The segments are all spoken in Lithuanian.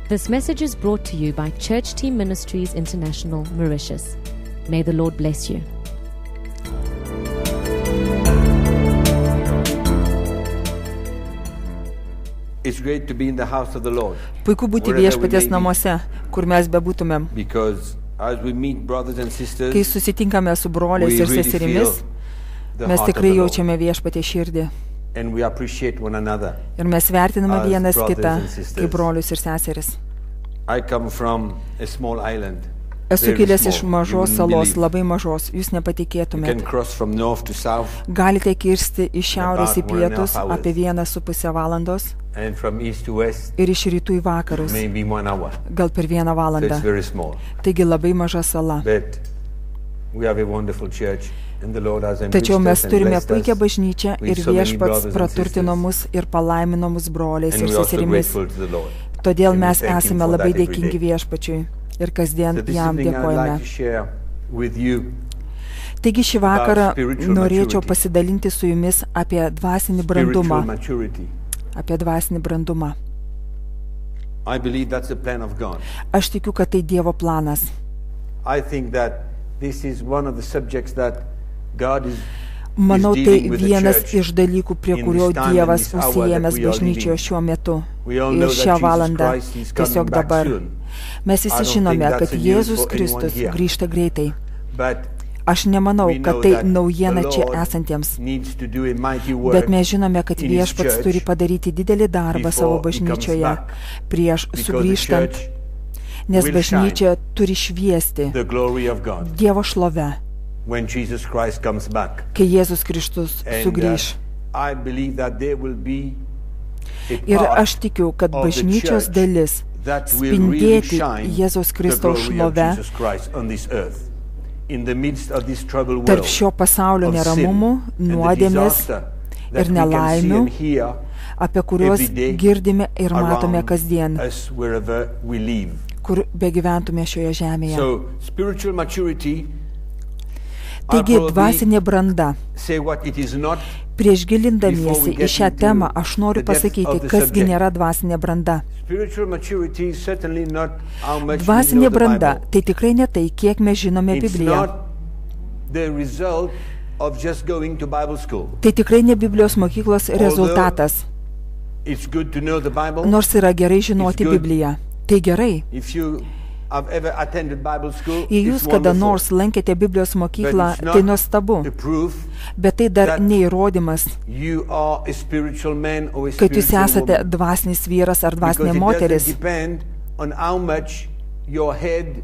This message is brought to you by Church Team Ministries International, Mauritius. May the Lord bless you. It's great to be in the house of the Lord. Puiku būti viešpaties namuose, kur mes bebūtumėm. Because as we meet brothers and sisters, Kai susitinkame su broliais we ir really seserimis, feel the mes heart of tikrai the Lord. jaučiame viešpaties širdį. And we appreciate one another. Ir mes vertiname As vienas brothers kitą and sisters. kaip brolius ir seseris. I come from a small island. Esu Very kilęs small. iš You mažos wouldn't salos, believe. labai mažos, jūs You can nepatikėtumėte. cross from north to south Galite kirsti iš šiaurės į About 1.5 pietus hours. apie 1,5 valandos and from east to west, ir iš rytų į vakarus, maybe 1 hour. gal per 1 So valandą. it's very small. Taigi labai maža sala. But we have a wonderful church and the Lord has enriched Tačiau mes us and turime blessed puikią us. bažnyčią with ir so many viešpats brothers and praturtino sisters. mus ir palaimino mus broliais And ir we're also seserimis. grateful to the Lord. Todėl And we mes thank Him esame for labai that every dėkingi day. viešpačiui ir kasdien So this jam evening I'd dėkojame. like to share with you Taigi šį vakarą spiritual norėčiau maturity. pasidalinti su jumis apie dvasinį spiritual brandumą. maturity. Apie dvasinį brandumą. I believe that's the plan of God. Aš tikiu, kad tai Dievo planas. I think that this is one of the subjects that God is Manau, tai dealing with the vienas church iš dalykų, prie in kurio this time, Dievas in this hour užsiėmęs that we are bažnyčioje living. šiuo metu. We all Ir know šią that Jesus valandą, Christ is coming tiesiog back dabar. soon. Mes I visi don't žinome, think kad that's a news Jėzus for anyone Kristus here. grįžta greitai. But Aš nemanau, we know kad tai that naujiena the čia Lord esantiems. needs to do a mighty work Bet mes žinome, kad in His viešpats church turi padaryti didelį darbą before savo He comes bažnyčioje back. prieš because the sugrįžtant, church nes will bažnyčia turi šviesti the glory of God Dievo šlove, when Jesus Christ comes back. kai Jėzus Kristus And sugrįž. I believe that there will be a Ir part aš tikiu, kad of the bažnyčios church dalis that will really spindėti shine Jėzaus the Kristaus glory of šlove Jesus Christ on this earth. In the midst of this troubled tarp world šio pasaulio of neramumų, sin and the nuodėmės disaster ir that we can see nelaimių, and hear apie kuriuos every day girdime ir matome around kasdien, us wherever we live. kur begyventume šioje žemėje. So spiritual maturity, Taigi I'll probably dvasinė branda. say what it is not. Prieš Before gilindamiesi we į get šią into temą, aš noriu the depth pasakyti, of the kasgi subject. nėra dvasinė branda. Spiritual maturity is certainly not how much we Dvasinė know the branda Bible. tai tikrai ne tai, kiek mes žinome It's Bibliją. not the result of just going to Bible school. Tai tikrai ne Biblijos mokyklos rezultatas, It's good to know the Bible. nors yra gerai žinoti good. Bibliją. Tai gerai. If you have ever attended Bible school, Jei it's jūs kada wonderful. nors lankėte Biblijos But mokyklą, it's not tai nuostabu, the proof bet tai dar that neįrodymas, you are a spiritual man or a kad jūs spiritual esate woman. dvasinis vyras ar Because dvasinė it moteris, doesn't depend on how much your head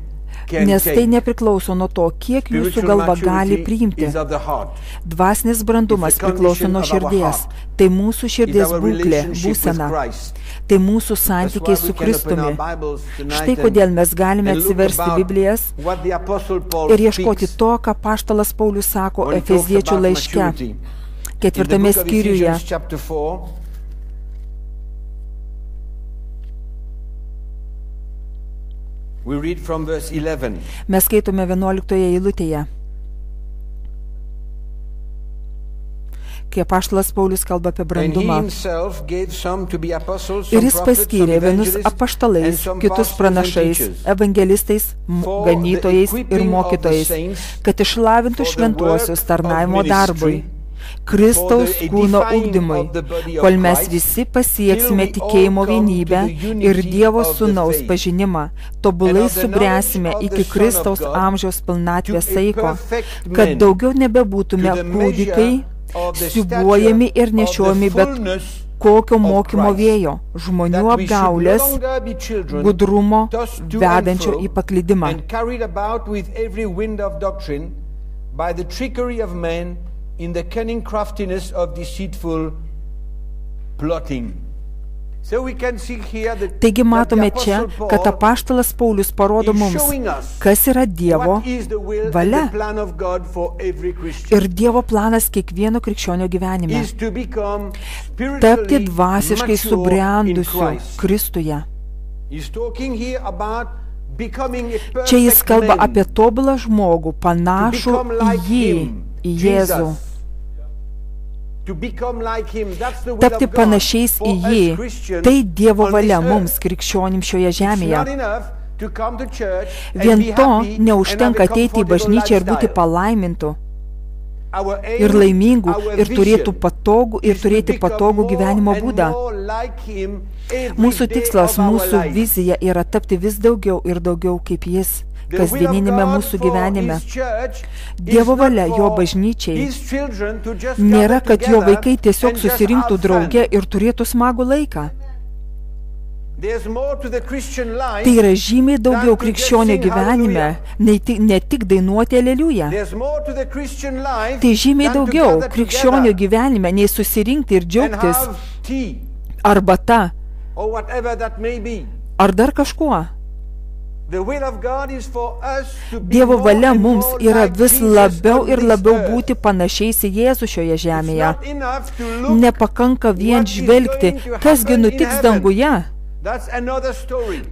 can nes tai take. nepriklauso nuo to, kiek jūsų Spiritual galva gali maturity priimti. is of the heart. Dvasinis brandumas It's the priklauso nuo condition of our širdies. heart. Tai mūsų It's širdies our būklė, relationship with būsena. Christ. Tai mūsų That's santykiai why su we can open our Kristumi. Bibles tonight Štai kodėl mes galime and look atsiversti about Biblijas what the Apostle Paul ir ieškoti speaks to, ką paštalas Paulius sako when he talks Efeziečių about laiške, maturity. In the 4 book of skyriuje. Ephesians chapter 4, we read from verse 11. Mes skaitome 11 eilutėje. Kai apaštalas Paulius kalba apie And he brandumą. himself gave some to be apostles, Ir some jis prophets, some paskyrė vienus evangelists, and apaštalais, some kitus pastors and pranašais, teachers. evangelistais, For ganytojais the ir equipping mokytojais, of the saints, kad išlavintų for the šventuosius work tarnavimo of darbui, ministry, Kristaus for the kūno edifying ugdymui, of the body of kol mes Christ, visi pasieksime till we all tikėjimo come to vienybę the unity ir Dievo of the sūnaus faith, pažinimą, tobulai and of the subręsime knowledge of iki the Son of Kristaus God, amžiaus pilnatvės to a saiko, perfect kad man, daugiau nebebūtume to the kūdikai, measure of the siūbuojami ir stature of the nešiomi bet fullness kokio of mokymo Christ, vėjo, žmonių that we should no apgaulės, longer be children, gudrumo, tossed to and vedančio fro, į paklydimą. and carried about with every wind of doctrine by the trickery of men in the cunning craftiness of deceitful plotting. So we can see here that Taigi matome that the čia, Apostle kad Paul apaštalas Paulius parodo is mums, showing us kas yra Dievo what is the will and valia the plan of God for every Christian. ir Dievo planas kiekvieno krikščionio gyvenime. Is to become Tapti spiritually dvasiškai mature in subrendusiu Christ. Kristuje. He's talking here about becoming a Čia jis perfect kalba man, apie tobulą žmogų, to panašų become į like jį, him, į Jėzų. Jesus. Tapti panašiais į jį. Tai Dievo valia mums, krikščionim šioje žemėje. Vien to neužtenka ateiti į bažnyčią ir būti palaimintų ir laimingų ir turėti patogų gyvenimo būdą. Mūsų tikslas, mūsų vizija yra tapti vis daugiau ir daugiau kaip jis kasdieninėme mūsų gyvenime. Dievo valia jo bažnyčiai nėra, kad jo vaikai tiesiog susirinktų drauge ir turėtų smagų laiką. Tai yra žymiai daugiau krikščionio gyvenime, ne tik dainuoti aleliuja. Tai žymiai daugiau krikščionio gyvenime, nei susirinkti ir džiaugtis arbata ar dar kažkuo. Dievo valia mums yra vis labiau ir labiau būti panašiais į Jėzų šioje žemėje. Nepakanka vien žvelgti, kasgi nutiks danguje.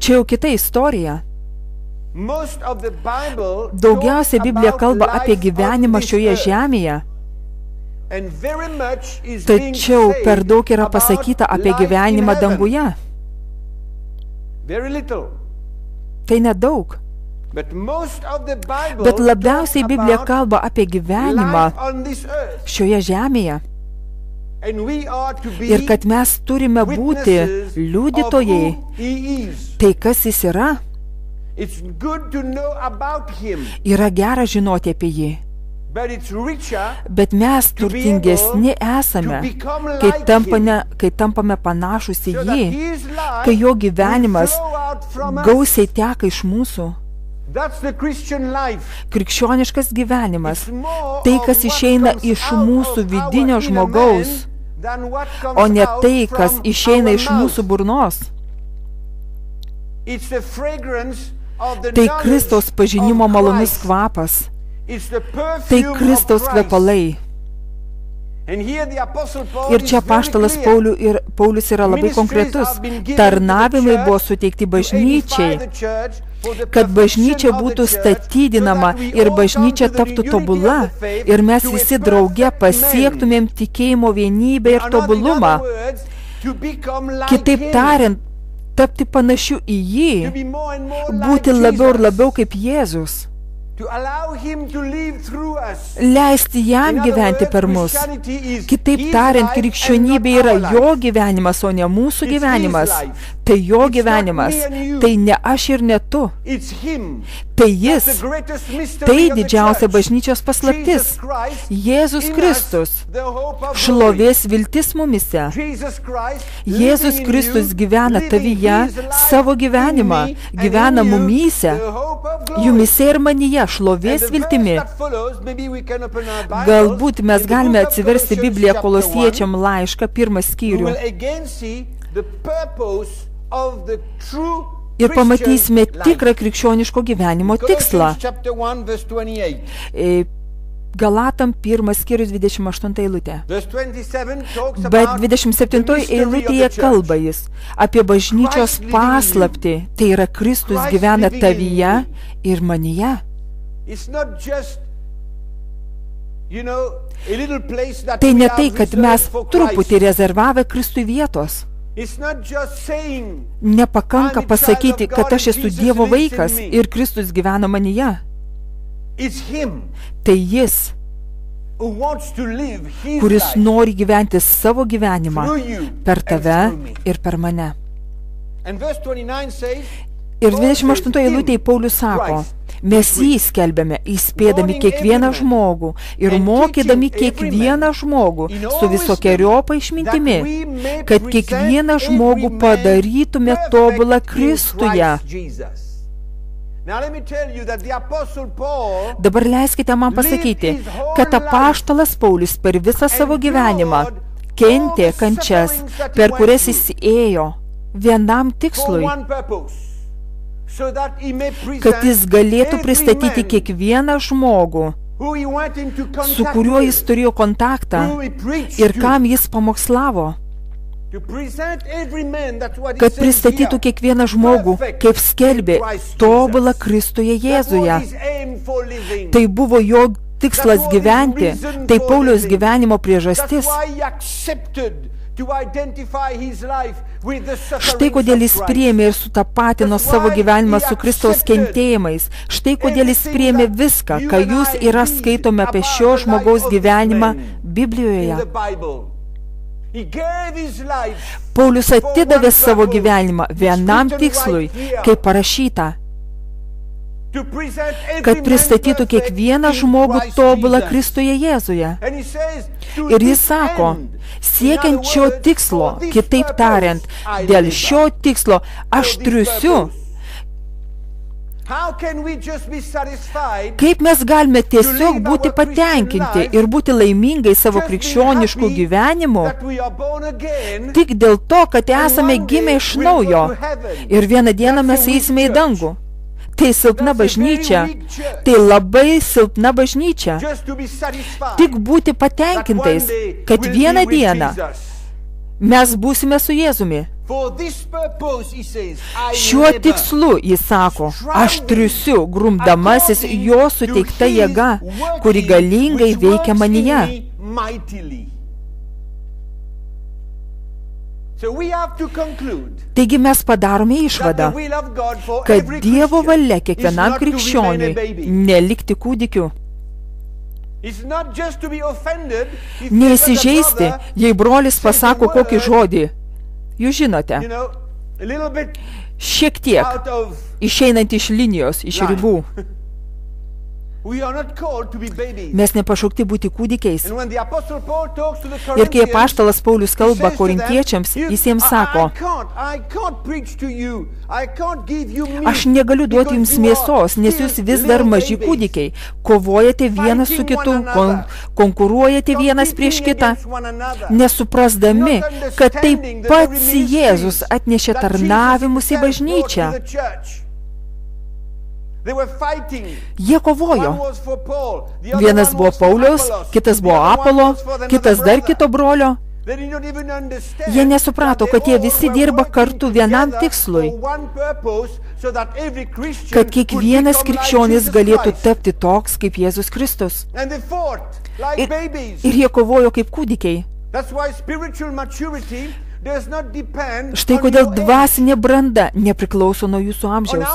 Čia jau kita istorija. Daugiausia Biblija kalba apie gyvenimą šioje žemėje. Tačiau per daug yra pasakyta apie gyvenimą danguje. Tai nedaug. Bet labiausiai Biblija kalba apie gyvenimą šioje žemėje. Ir kad mes turime būti liudytojai, tai kas jis yra. Yra gera žinoti apie jį. Bet mes turtingesni esame, kai tampame panašus į jį, kai jo gyvenimas gausiai teka iš mūsų. Krikščioniškas gyvenimas, tai kas išeina iš mūsų vidinio žmogaus, o ne tai, kas išeina iš mūsų burnos. Tai Kristaus pažinimo malonus kvapas. Tai Kristaus kvepalai. Ir čia apaštalas Paulius yra labai konkretus. Tarnavimai buvo suteikti bažnyčiai, kad bažnyčia būtų statydinama ir bažnyčia taptų tobula ir mes visi drauge pasiektumėm tikėjimo vienybę ir tobulumą. Kitaip tariant, tapti panašiu į jį, būti labiau ir labiau kaip Jėzus. Leisti jam gyventi per mus. Kitaip tariant, krikščionybė yra jo gyvenimas, o ne mūsų gyvenimas. Tai jo gyvenimas. Tai ne aš ir ne tu. Tai jis. Tai didžiausia bažnyčios paslaptis. Jėzus Kristus. Šlovės viltis mumise. Jėzus Kristus gyvena tavyje savo gyvenimą. Gyvena mumyse. Jumise ir manyje. Šlovės viltimi. Galbūt mes galime atsiversti Bibliją Kolosiečiam laišką 1 skyrių. Ir pamatysime tikrą krikščioniško gyvenimo tikslą. Galatam 1 skyrius 28 eilutė. Bet 27 eilutėje kalba jis apie bažnyčios paslaptį. Tai yra Kristus gyvena tavyje ir manyje. Tai ne tai, kad mes truputį rezervavę Kristui vietos. Nepakanka pasakyti, kad aš esu Dievo vaikas ir Kristus gyvena manyje. Tai jis, kuris nori gyventi savo gyvenimą per tave ir per mane. Ir 28 eilutėje Paulius sako, mes jį skelbiame, įspėdami kiekvieną žmogų ir mokydami kiekvieną žmogų su visokeriopą išmintimi, kad kiekvieną žmogų padarytume tobulą Kristuje. Dabar leiskite man pasakyti, kad apaštalas Paulius per visą savo gyvenimą kentė kančias, per kurias jis ėjo vienam tikslui, kad jis galėtų pristatyti kiekvieną žmogų, su kuriuo jis turėjo kontaktą ir kam jis pamokslavo, kad pristatytų kiekvieną žmogų, kaip skelbė, tobulą Kristuje Jėzuje. Tai buvo jo tikslas gyventi, tai Pauliaus gyvenimo priežastis. Štai kodėl jis priėmė ir sutapatino savo gyvenimą su Kristaus kentėjimais. Štai kodėl jis priėmė viską, ką jūs yra skaitome apie šio žmogaus gyvenimą Biblijoje. Paulius atidavė savo gyvenimą vienam tikslui, kaip parašyta, kad pristatytų kiekvieną žmogų tobulą Kristuje Jėzuje. Ir jis sako, siekiant šio tikslo, kitaip tariant, dėl šio tikslo aš triūsiu. Kaip mes galime tiesiog būti patenkinti ir būti laimingai savo krikščioniškų gyvenimų, tik dėl to, kad esame gimę iš naujo ir vieną dieną mes eisime į dangų. Tai silpna bažnyčia, tai labai silpna bažnyčia. Tik būti patenkintais, kad vieną dieną mes būsime su Jėzumi. Šiuo tikslu, jis sako, aš triūsiu, grumdamasis jo suteikta jėga, kuri galingai veikia manyje. Taigi mes padarome išvadą, kad Dievo valia kiekvienam krikščioniui nelikti kūdikiu. Neįsižeisti, jei brolis pasako kokį žodį. Jūs žinote, šiek tiek išeinant iš linijos, iš ribų. Mes nepašaukti būti kūdikiais. Ir kai apaštalas Paulius kalba korintiečiams, jis jiems sako, aš negaliu duoti jums mėsos, nes jūs vis dar maži kūdikiai, kovojate vienas su kitu, konkuruojate vienas prieš kitą, nesuprasdami, kad taip pats Jėzus atnešė tarnavimus į bažnyčią. Jie kovojo. Vienas buvo Pauliaus, kitas buvo Apolo, kitas dar kito brolio. Jie nesuprato, kad jie visi dirba kartu vienam tikslui, kad kiekvienas krikščionis galėtų tapti toks kaip Jėzus Kristus. Ir jie kovojo kaip kūdikiai. Štai kodėl dvasinė branda nepriklauso nuo jūsų amžiaus.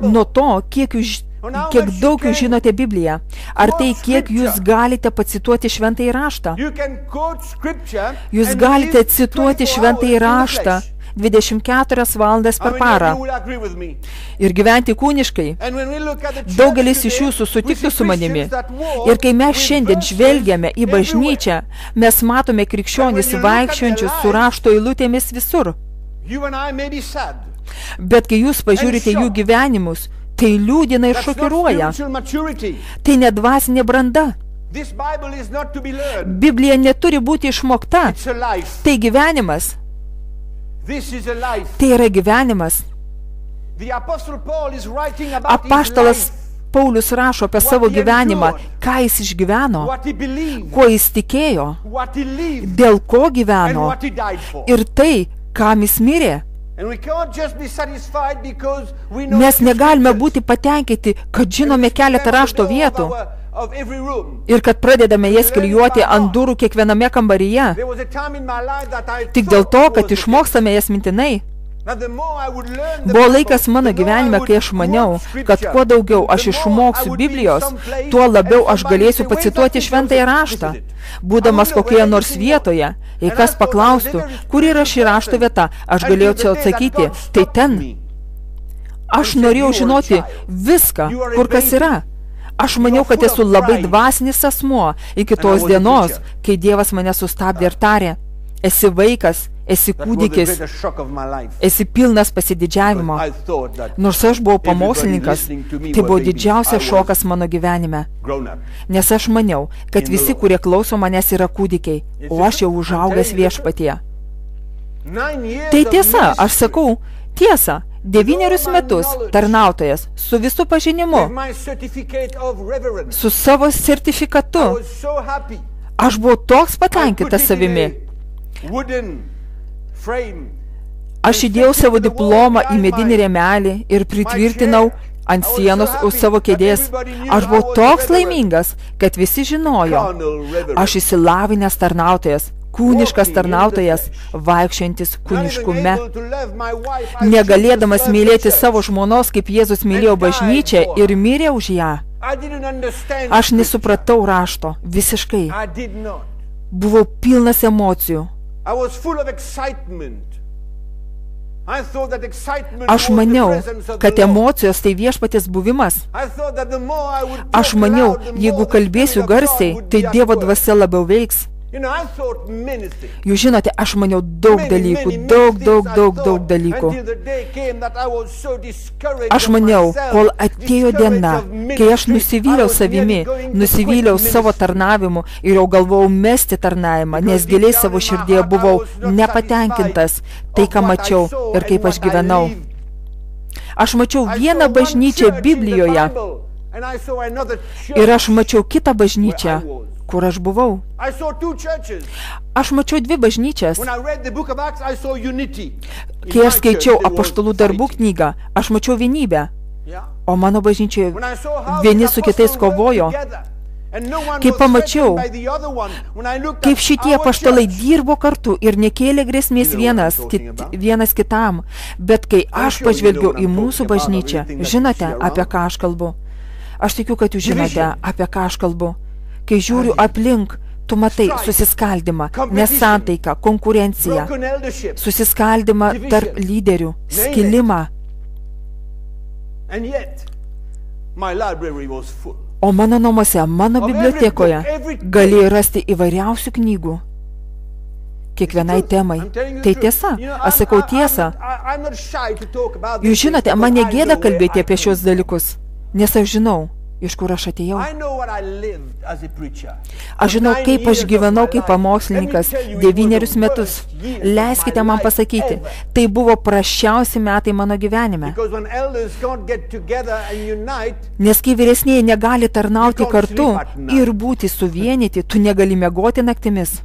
Nuo to, kiek daug jūs žinote Bibliją. Ar tai, kiek jūs galite pacituoti šventąjį raštą. Jūs galite cituoti šventąjį raštą 24 valandas per parą ir gyventi kūniškai. Daugelis iš jūsų sutiktų su manimi. Ir kai mes šiandien žvelgiame į bažnyčią, mes matome krikščionis vaikščiojančius su rašto eilutėmis visur. Bet kai jūs pažiūrite jų gyvenimus, tai liūdina ir šokiruoja. Tai nedvasinė branda. Biblija neturi būti išmokta. Tai gyvenimas. Tai yra gyvenimas. Apaštalas Paulius rašo apie savo gyvenimą, ką jis išgyveno, kuo jis tikėjo, dėl ko gyveno ir tai, kam jis mirė. Mes negalime būti patenkinti, kad žinome keletą rašto vietų ir kad pradedame jas klijuoti ant durų kiekviename kambaryje, tik dėl to, kad išmokstame jas mintinai. Buvo laikas mano gyvenime, kai aš maniau, kad kuo daugiau aš išmoksiu Biblijos, tuo labiau aš galėsiu pacituoti šventąjį raštą. Būdamas kokioje nors vietoje, jei kas paklaustų, kur yra ši rašto vieta, aš galėjau atsakyti, tai ten. Aš norėjau žinoti viską, kur kas yra. Aš maniau, kad esu labai dvasinis asmuo iki tos dienos, kai Dievas mane sustabdė ir tarė, esi vaikas, esi kūdikis, esi pilnas pasididžiavimo. Nors aš buvau pamokslininkas, tai buvo didžiausias šokas mano gyvenime. Nes aš maniau, kad visi, kurie klauso manęs, yra kūdikiai, o aš jau užaugęs viešpatyje. Tai tiesa, aš sakau, tiesa. 9 metus tarnautojas su visų pažinimu, su savo sertifikatu. Aš buvau toks patenkintas savimi. Aš įdėjau savo diplomą į medinį rėmelį ir pritvirtinau ant sienos už savo kėdės. Aš buvau toks laimingas, kad visi žinojo. Aš išsilavinęs tarnautojas, kūniškas tarnautojas, vaikščiantis kūniškume. Negalėdamas mylėti savo žmonos, kaip Jėzus mylėjo bažnyčią ir mirė už ją. Aš nesupratau rašto, visiškai. Buvau pilnas emocijų. Aš maniau, kad emocijos tai viešpaties buvimas. Aš maniau, jeigu kalbėsiu garsiai, tai Dievo dvasia labiau veiks. Jūs žinote, aš maniau daug dalykų, daug dalykų. Aš maniau, kol atėjo diena, kai aš nusivyliau savimi, nusivyliau savo tarnavimu ir jau galvojau mesti tarnavimą, nes giliai savo širdėje buvau nepatenkintas tai, ką mačiau ir kaip aš gyvenau. Aš mačiau vieną bažnyčią Biblijoje ir aš mačiau kitą bažnyčią, kur aš buvau. Aš mačiau dvi bažnyčias. Kai aš skaičiau Apaštalų darbų knygą, aš mačiau vienybę, o mano bažnyčioje vieni su kitais kovojo. Kai pamačiau, kaip šitie apaštalai dirbo kartu ir nekėlė grėsmės vienas kitam, bet kai aš pažvelgiau į mūsų bažnyčią, žinote, apie ką aš kalbu? Aš tikiu, kad jūs žinote, apie ką aš kalbu. Kai žiūriu aplink, tu matai susiskaldimą, nesantaiką, konkurenciją, susiskaldimą tarp lyderių, skilimą. O mano namuose, mano bibliotekoje galėjai rasti įvairiausių knygų. Kiekvienai temai. Tai tiesa, aš sakau tiesą. Jūs žinote, man negėda kalbėti apie šios dalykus, nes aš žinau, iš kur aš atėjau. Aš žinau, kaip aš gyvenau kaip pamokslininkas 9 metus. Leiskite man pasakyti, tai buvo prasčiausi metai mano gyvenime. Nes kai vyresnieji negali tarnauti kartu ir būti suvienyti, tu negali miegoti naktimis.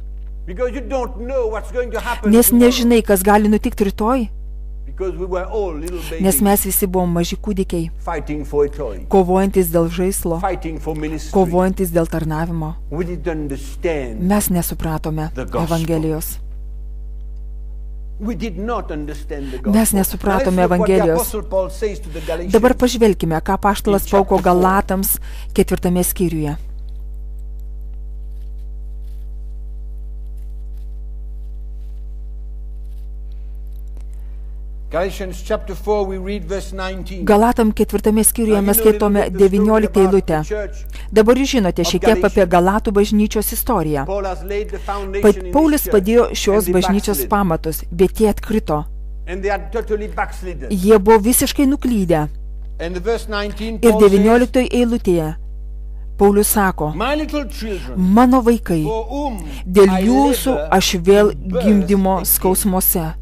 Nes nežinai, kas gali nutikti rytoj. Nes mes visi buvom maži kūdikiai, kovojantis dėl žaislo, kovojantis dėl tarnavimo. Mes nesupratome Evangelijos. Mes nesupratome Evangelijos. Dabar pažvelkime, ką apaštalas Paulius Galatams 4 skyriuje. Galatam 4 skyriuje mes skaitome 19 eilutę. Dabar jūs žinote šiek tiek apie Galatų bažnyčios istoriją. Paulius padėjo šios bažnyčios pamatus, bet jie atkrito. Jie buvo visiškai nuklydę. Ir 19 eilutėje Paulius sako, mano vaikai, dėl jūsų aš vėl gimdymo skausmuose,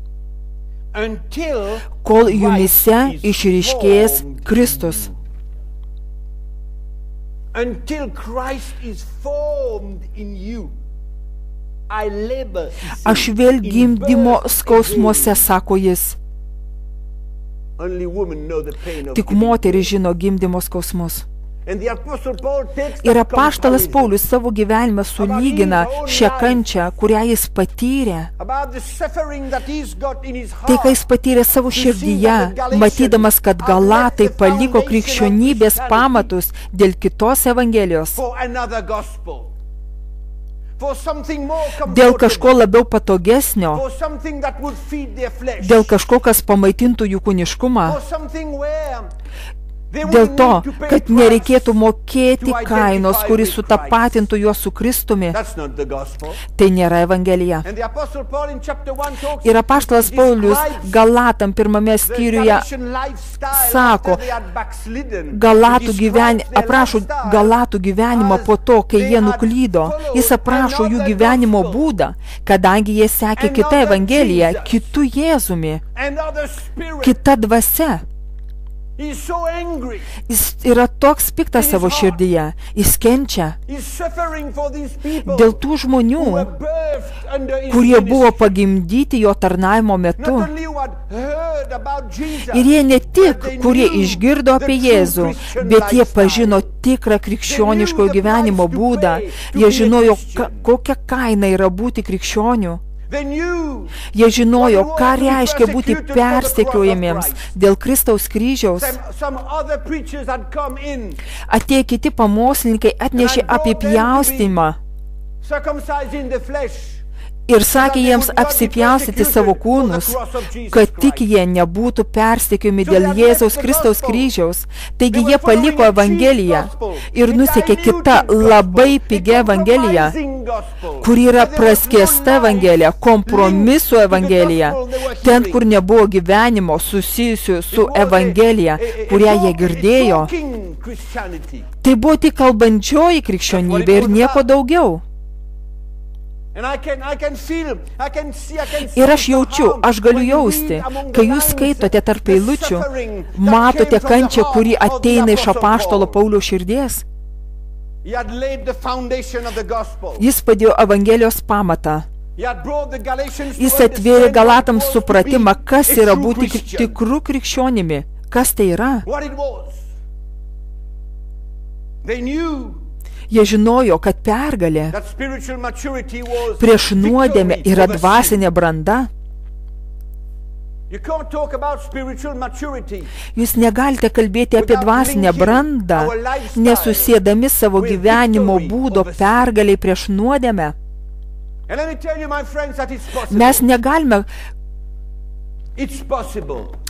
kol jumyse išryškės Kristus. Aš vėl gimdymo skausmuose, sako jis. Tik moteris žino gimdymo skausmus. Ir apaštalas Paulius savo gyvenimą sulygina šią kančią, kurią jis patyrė. Tai, ką jis patyrė savo širdyje, matydamas, kad Galatai paliko krikščionybės pamatus dėl kitos Evangelijos. Dėl kažko labiau patogesnio, dėl kažko, kas pamaitintų jų kūniškumą, dėl to, kad nereikėtų mokėti kainos, kuris sutapatintų juos su Kristumi. Tai nėra Evangelija. Ir apaštalas Paulius Galatam 1 skyriuje sako, aprašo Galatų gyvenimą po to, kai jie nuklydo. Jis aprašo jų gyvenimo būdą, kadangi jie sekė kitą Evangeliją, kitų Jėzumi, kita dvasia. Jis yra toks piktas savo širdyje. Jis kenčia dėl tų žmonių, kurie buvo pagimdyti jo tarnavimo metu. Ir jie ne tik, kurie išgirdo apie Jėzų, bet jie pažino tikrą krikščioniško gyvenimo būdą. Jie žinojo, kokia kaina yra būti krikščioniu. Jie žinojo, ką reiškia būti persekiojamiems dėl Kristaus kryžiaus. Atėjo kiti pamokslininkai, atnešė apipjaustymą ir sakė jiems apsipjaustyti savo kūnus, kad tik jie nebūtų persekiojami dėl Jėzaus Kristaus kryžiaus. Taigi jie paliko Evangeliją ir nusekė kita labai pigia Evangelija, kur yra praskiesta Evangelija, kompromisų Evangelija, ten, kur nebuvo gyvenimo susijusių su Evangelija, kurią jie girdėjo. Tai buvo tik kalbančioji krikščionybė ir nieko daugiau. Ir aš jaučiu, aš galiu jausti, kai jūs skaitote tarp eilučių, matote kančią, kuri ateina iš apaštalo Pauliaus širdies. Jis padėjo Evangelijos pamatą. Jis atvėrė Galatams supratimą, kas yra būti tikrų krikščionimi. Kas tai yra? Jie žinojo, kad pergalė prieš nuodėmę yra dvasinė branda. Jūs negalite kalbėti apie dvasinę brandą, nesusiedami savo gyvenimo būdo pergaliai prieš nuodėmę. Mes negalime.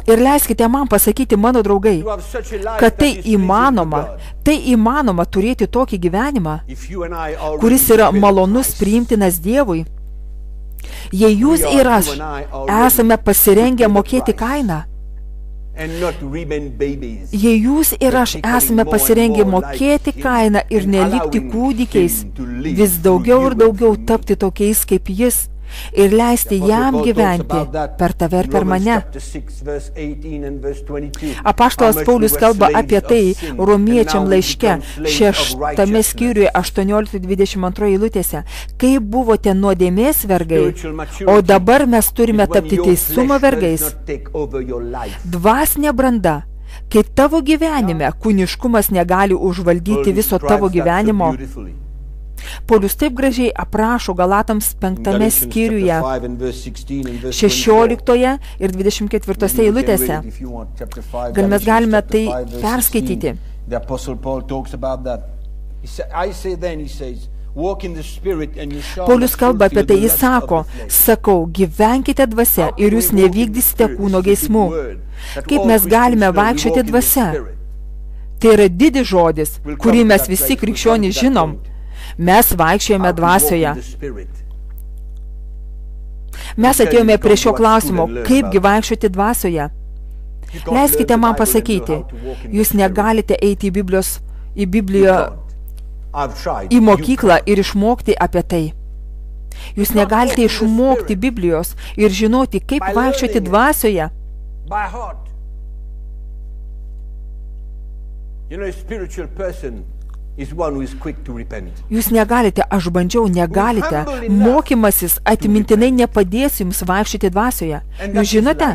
Ir leiskite man pasakyti, mano draugai, kad tai įmanoma turėti tokį gyvenimą, kuris yra malonus priimtinas Dievui. Jei jūs ir aš esame pasirengę mokėti kainą, jei jūs ir aš esame pasirengę mokėti kainą ir nelikti kūdikiais, vis daugiau ir daugiau tapti tokiais kaip jis, ir leisti jam gyventi per tave ir per mane. Apaštalas Paulius kalba apie tai Romiečiam laiške 6 skyriuje 18-22 eilutėse. Kaip buvote nuodėmės vergai, o dabar mes turime tapti teisumo vergais. Dvasinė branda, kai tavo gyvenime kūniškumas negali užvaldyti viso tavo gyvenimo. Paulius taip gražiai aprašo Galatams 5 skyriuje 16 ir 24 eilutėse. Gal mes galime tai perskaityti. Paulius kalba apie tai, jis sakau, gyvenkite dvasia ir jūs nevykdysite kūno geismų. Kaip mes galime vaikščioti dvasia? Tai yra didis žodis, kurį mes visi krikščionys žinom. Mes vaikščiojame dvasioje. Mes atėjome prie šio klausimo, kaipgi vaikščioti dvasioje. Leiskite man pasakyti, jūs negalite eiti į mokyklą ir išmokti apie tai. Jūs negalite išmokti Biblijos ir žinoti, kaip vaikščioti dvasioje. Jūs negalite, aš bandžiau, negalite. Mokymasis atmintinai nepadės jums vaikščioti dvasioje. Jūs žinote,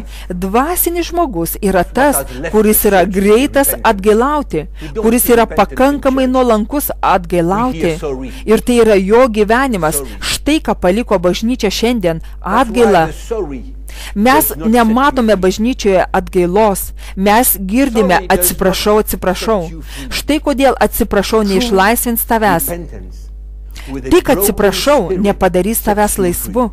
dvasinis žmogus yra tas, kuris yra greitas atgailauti, kuris yra pakankamai nuolankus atgailauti. Ir tai yra jo gyvenimas. Štai ką paliko bažnyčia šiandien - atgaila. Mes nematome bažnyčioje atgailos. Mes girdime atsiprašau. Štai kodėl atsiprašau neišlaisvins tavęs. Tik atsiprašau nepadarys tavęs laisvu.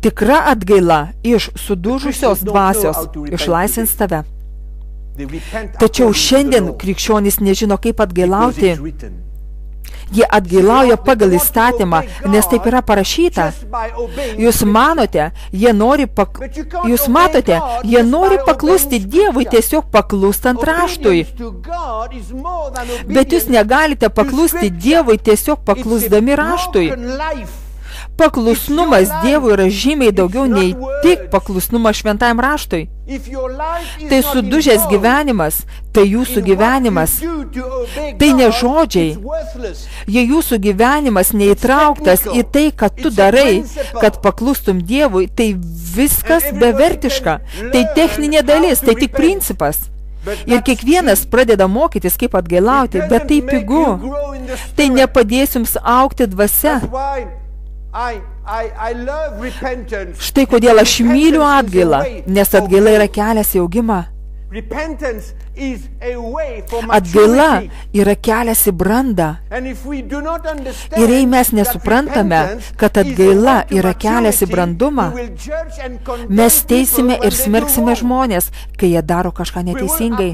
Tikra atgaila iš sudužusios dvasios išlaisvins tave. Tačiau šiandien krikščionys nežino, kaip atgailauti. Jie atgailauja pagal įstatymą, nes taip yra parašyta. Jūs matote, jie nori paklusti Dievui tiesiog paklūstant raštui. Bet jūs negalite paklusti Dievui tiesiog paklusdami raštui. Paklusnumas Dievui yra žymiai daugiau nei tik paklusnumas šventajam raštui. Tai sudužęs gyvenimas, tai jūsų gyvenimas, tai ne žodžiai. Jei jūsų gyvenimas neįtrauktas į tai, kad tu darai, kad paklustum Dievui, tai viskas bevertiška. Tai techninė dalis, tai tik principas. Ir kiekvienas pradeda mokytis, kaip atgailauti, bet tai pigu. Tai nepadės jums augti dvasia. Štai kodėl aš myliu atgailą, nes atgaila yra kelias į augimą. Atgaila yra kelias į brandą. Ir jei mes nesuprantame, kad atgaila yra kelias į brandumą, mes teisime ir smerksime žmonės, kai jie daro kažką neteisingai.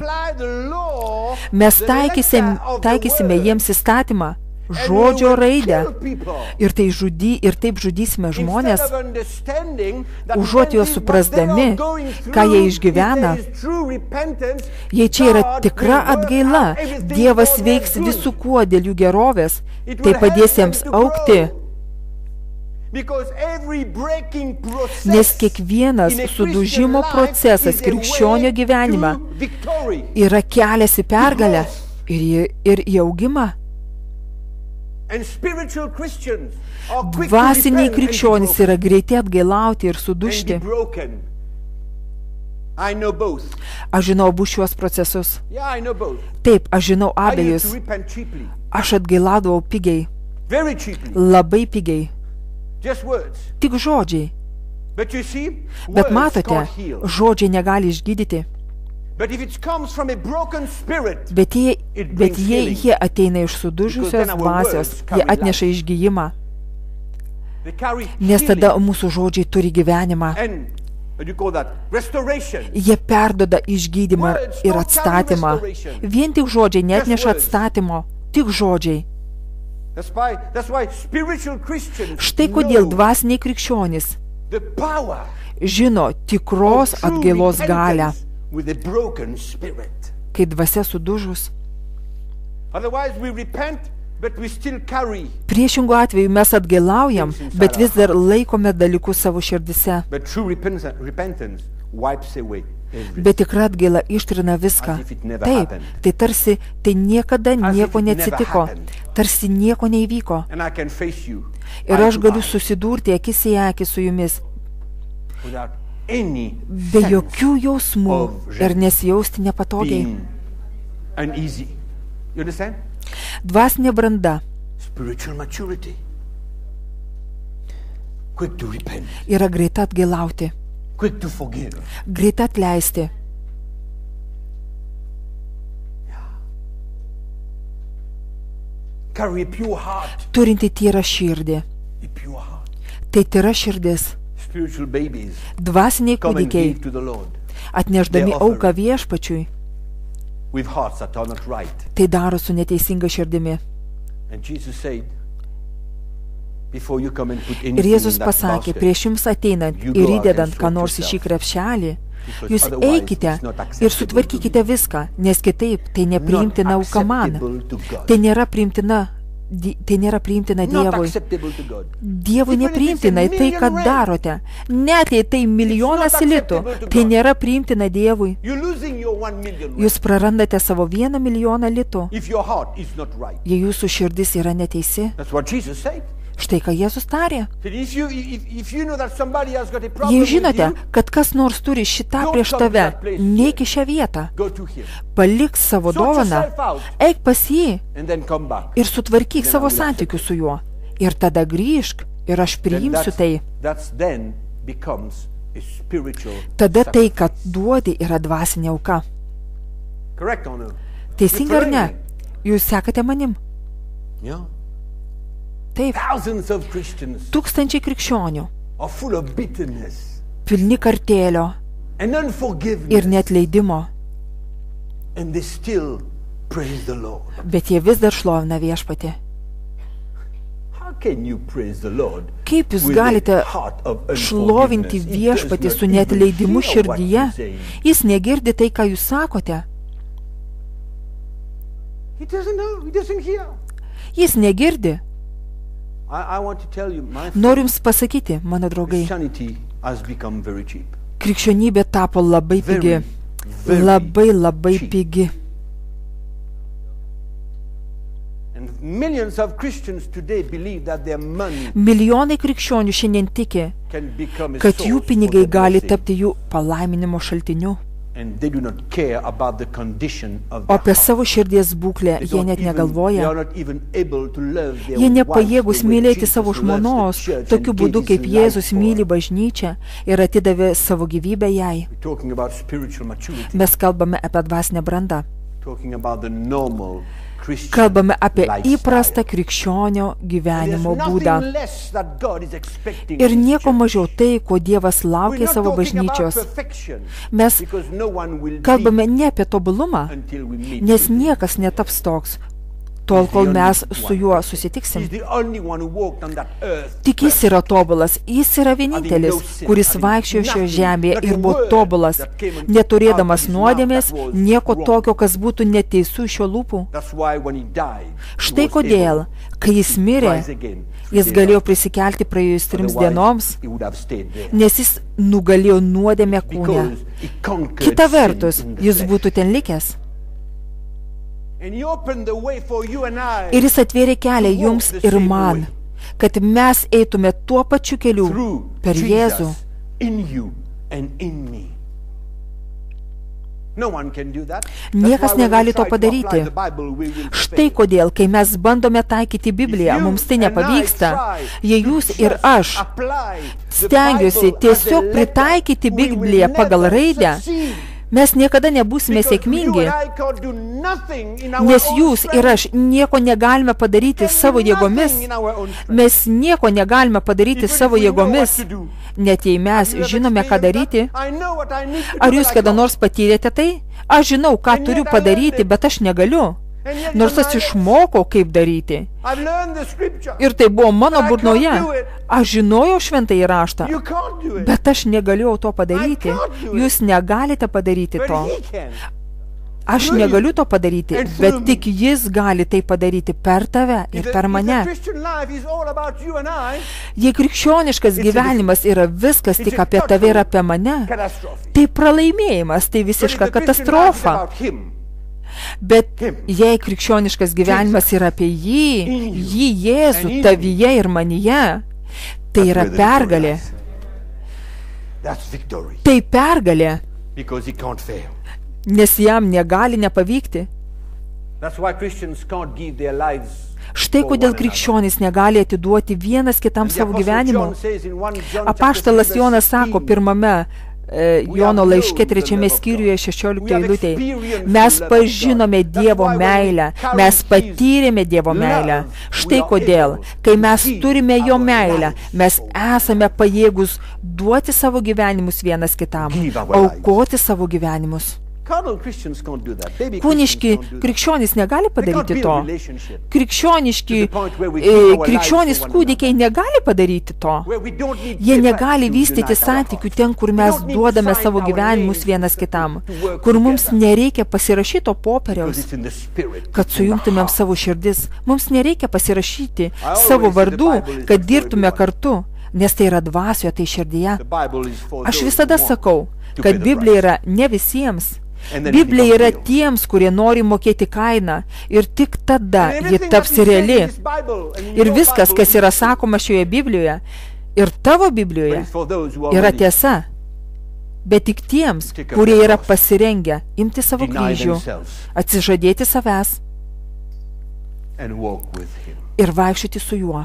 Mes taikysime jiems įstatymą, žodžio raidę, ir taip žudysime žmonės, užuot juos suprasdami, ką jie išgyvena. Jei čia yra tikra atgaila, Dievas veiks visų kuo dėl jų gerovės, tai padės jiems augti. Nes kiekvienas sudužimo procesas krikščionio gyvenime yra kelias į pergalę ir į augimą. Dvasiniai krikščionys yra greiti atgailauti ir sudužti. Aš žinau abu šiuos procesus. Taip, aš žinau abejus. Aš atgailaudavau pigiai. Labai pigiai. Tik žodžiai. Bet matote, žodžiai negali išgydyti. Bet jei jie ateina iš sudužusios dvasios, jie atneša išgijimą. Nes tada mūsų žodžiai turi gyvenimą. Jie perduoda išgydymą ir atstatymą. Vien tik žodžiai neatneša atstatymo, tik žodžiai. Štai kodėl dvasiniai krikščionys žino tikros atgailos galią, kai dvasia sudužus. Priešingų atveju mes atgailaujam, bet vis dar laikome dalykus savo širdise. Bet tikra atgaila ištrina viską. Taip, tai tarsi tai niekada nieko neatsitiko, tarsi nieko neįvyko. Ir aš galiu susidurti akis į akį su jumis, be jokių jausmų ir nesijausti nepatogiai. Dvasinė branda yra greita atgailauti, greita atleisti. Turinti tyrą širdį. Tai tyra širdis. Dvasiniai kūdikiai, atnešdami auką viešpačiui, tai daro su neteisinga širdimi. Ir Jėzus pasakė, prieš jums ateinant ir įdedant ką nors į šį krepšelį, jūs eikite ir sutvarkykite viską, nes kitaip tai nepriimtina auka man. Tai nėra priimtina Dievui. Dievui nepriimtina tai, ką darote. Net jei tai milijonas litų, tai nėra priimtina Dievui. Jūs prarandate savo 1 milijoną litų, jei jūsų širdis yra neteisi. Štai ką Jėzus tarė. Jei žinote, kad kas nors turi šitą prieš tave, neik į šią vietą. Palik savo dovaną, eik pas jį ir sutvarkyk savo santykius su juo. Ir tada grįžk ir aš priimsiu tai. Tada tai, kad duodi, yra dvasinė auka. Teisinga ar ne? Jūs sekate manim? Taip, tūkstančiai krikščionių, pilni kartėlio ir neatleidimo, bet jie vis dar šlovina viešpatį. Kaip jūs galite šlovinti viešpatį su neatleidimu širdyje? Jis negirdi tai, ką jūs sakote. Jis negirdi. Noriu jums pasakyti, mano draugai, Krikščionybė tapo labai pigi. Labai pigi. Milijonai krikščionių šiandien tiki, kad jų pinigai gali tapti jų palaiminimo šaltiniu. O apie savo širdies būklę jie net negalvoja. Jie nepajėgus mylėti savo žmonos, tokiu būdu kaip Jėzus myli bažnyčią ir atidavė savo gyvybę jai. Mes kalbame apie dvasinę brandą. Kalbame apie įprastą krikščionio gyvenimo būdą. Ir nieko mažiau tai, ko Dievas laukia savo bažnyčios. Mes kalbame ne apie tobulumą, nes niekas netaps toks, tol kol mes su juo susitiksim. Tik jis yra tobulas, jis yra vienintelis, kuris vaikščiojo šioje žemėje ir buvo tobulas, neturėdamas nuodėmės, nieko tokio, kas būtų neteisų iš jo lūpų. Štai kodėl, kai jis mirė, jis galėjo prisikelti praėjus 3 dienoms, nes jis nugalėjo nuodėmę kūne. Kita vertus, jis būtų ten likęs. Ir jis atvėrė kelią jums ir man, kad mes eitume tuo pačiu keliu per Jėzų. Niekas negali to padaryti. Štai kodėl, kai mes bandome taikyti Bibliją, mums tai nepavyksta. Jei jūs ir aš stengiuosi tiesiog pritaikyti Bibliją pagal raidę, mes niekada nebūsime sėkmingi, nes jūs ir aš nieko negalime padaryti savo jėgomis. Mes nieko negalime padaryti savo jėgomis, net jei mes žinome, ką daryti. Ar jūs kada nors patyrėte tai? Aš žinau, ką turiu padaryti, bet aš negaliu. Nors aš išmokau, kaip daryti. Ir tai buvo mano burnoje. Aš žinojau šventąjį raštą, bet aš negalėjau to padaryti. Jūs negalite padaryti to. Aš negaliu to padaryti, bet tik jis gali tai padaryti per tave ir per mane. Jei krikščioniškas gyvenimas yra viskas tik apie tave ir apie mane, tai pralaimėjimas, tai visiška katastrofa. Bet jei krikščioniškas gyvenimas yra apie jį Jėzų, tavyje ir manyje, tai yra pergalė. Tai pergalė, nes jam negali nepavykti. Štai kodėl krikščionys negali atiduoti vienas kitam savo gyvenimo. Apaštalas Jonas sako pirmame Jono laiške 3 skyriuje 16 eilutėje: mes pažinome Dievo meilę, mes patyrėme Dievo meilę. Štai kodėl, kai mes turime jo meilę, mes esame pajėgus duoti savo gyvenimus vienas kitam, aukoti savo gyvenimus. Kūniški krikščionys negali padaryti to. Krikščionys kūdikiai negali padaryti to. Jie negali vystyti santykių ten, kur mes duodame savo gyvenimus vienas kitam, kur mums nereikia pasirašyto popieriaus, kad sujungtumėm savo širdis. Mums nereikia pasirašyti savo vardų, kad dirbtume kartu, nes tai yra dvasioje, tai širdyje. Aš visada sakau, kad Biblija yra ne visiems. Biblija yra tiems, kurie nori mokėti kainą, ir tik tada ji taps reali. Ir viskas, kas yra sakoma šioje Biblijoje ir tavo Biblijoje, yra tiesa. Bet tik tiems, kurie yra pasirengę imti savo kryžių, atsižadėti savęs ir vaikščioti su juo.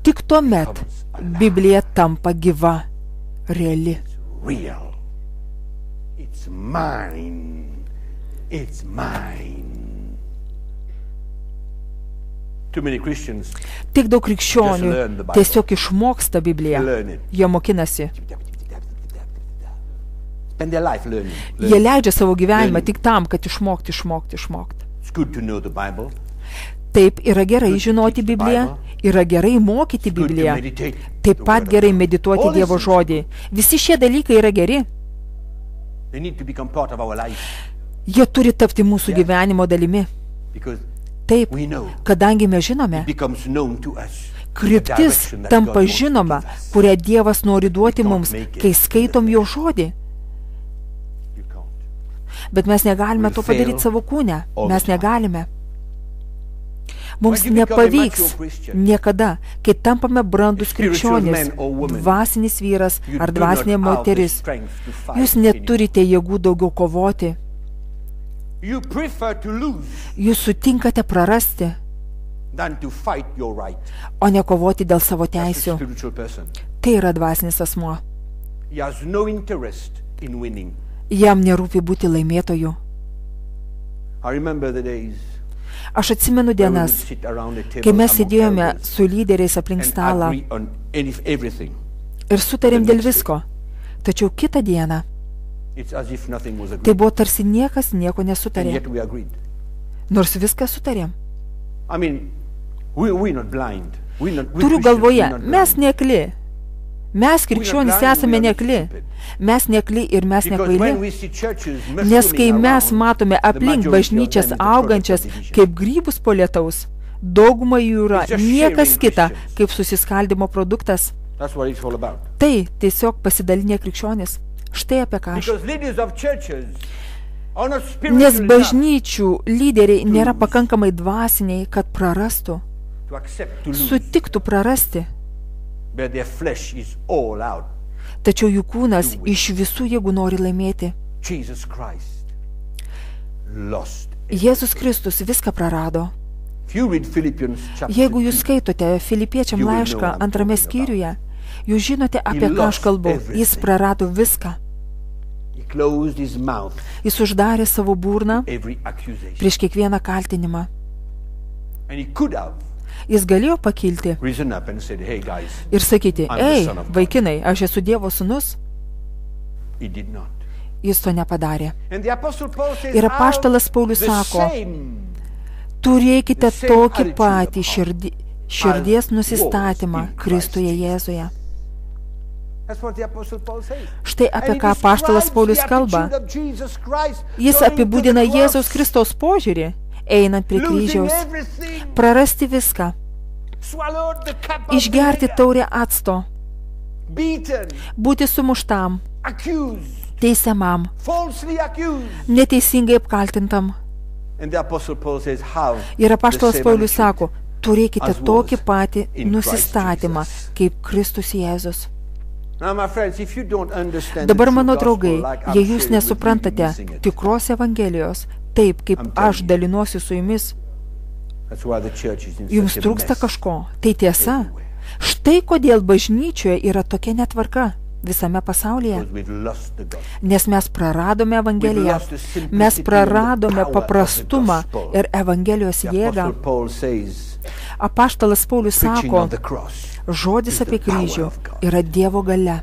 Tik tuomet Biblija tampa gyva, reali. It's mine. Tik daug krikščionių tiesiog išmoksta Bibliją. Jie mokinasi. Jie leidžia savo gyvenimą tik tam, kad išmokti. Taip, yra gerai žinoti Bibliją, yra gerai mokyti Bibliją, taip pat gerai medituoti Dievo žodį. Visi šie dalykai yra geri. Jie turi tapti mūsų gyvenimo dalimi. Taip, kadangi mes žinome, kryptis tampa žinoma, kurią Dievas nori duoti mums, kai skaitom jo žodį. Bet mes negalime to padaryti savo kūne. Mes negalime. Mums nepavyks niekada, kai tampame brandus krikščionys, dvasinis vyras ar dvasinė moteris. Jūs neturite jėgų daugiau kovoti. Jūs sutinkate prarasti, o ne kovoti dėl savo teisių. Tai yra dvasinis asmuo. Jam nerūpi būti laimėtoju. Aš atsimenu dienas, kai mes sėdėjome su lyderiais aplink stalą ir sutarėm dėl visko. Tačiau kitą dieną tai buvo tarsi niekas nieko nesutarė. Nors viską sutarėm. Turiu galvoje, mes neakli. Mes krikščionys esame neakli. Mes neakli ir mes nekvaili. Nes kai mes matome aplink bažnyčias augančias kaip grybus po lietaus, dauguma jų yra niekas kita kaip susiskaldimo produktas. Tai tiesiog pasidalinė krikščionys. Štai apie ką aš. Nes bažnyčių lyderiai nėra pakankamai dvasiniai, kad prarastų. Sutiktų prarasti. Tačiau jų kūnas iš visų jėgų nori laimėti. Jėzus Kristus viską prarado. Jeigu jūs skaitote Filipiečiam laišką 2 skyriuje, jūs žinote, apie ką aš kalbu. Jis prarado viską. Jis uždarė savo burną prieš kiekvieną kaltinimą. Jis galėjo pakilti ir sakyti, ei, vaikinai, aš esu Dievo sūnus. Jis to nepadarė. Ir apaštalas Paulius sako, turėkite tokį patį širdies nusistatymą Kristuje Jėzuje. Štai apie ką apaštalas Paulius kalba. Jis apibūdina Jėzaus Kristaus požiūrį, einant prie kryžiaus, prarasti viską, išgerti taurę acto, būti sumuštam, teisiamam, neteisingai apkaltintam. Ir apaštalas Paulius sako, turėkite tokį patį nusistatymą, kaip Kristus Jėzus. Dabar, mano draugai, jei jūs nesuprantate tikros evangelijos, taip, kaip aš dalinuosi su jumis, jums trūksta kažko. Tai tiesa. Štai kodėl bažnyčioje yra tokia netvarka visame pasaulyje. Nes mes praradome Evangeliją. Mes praradome paprastumą ir Evangelijos jėgą. Apaštalas Paulius sako, žodis apie kryžių yra Dievo galia.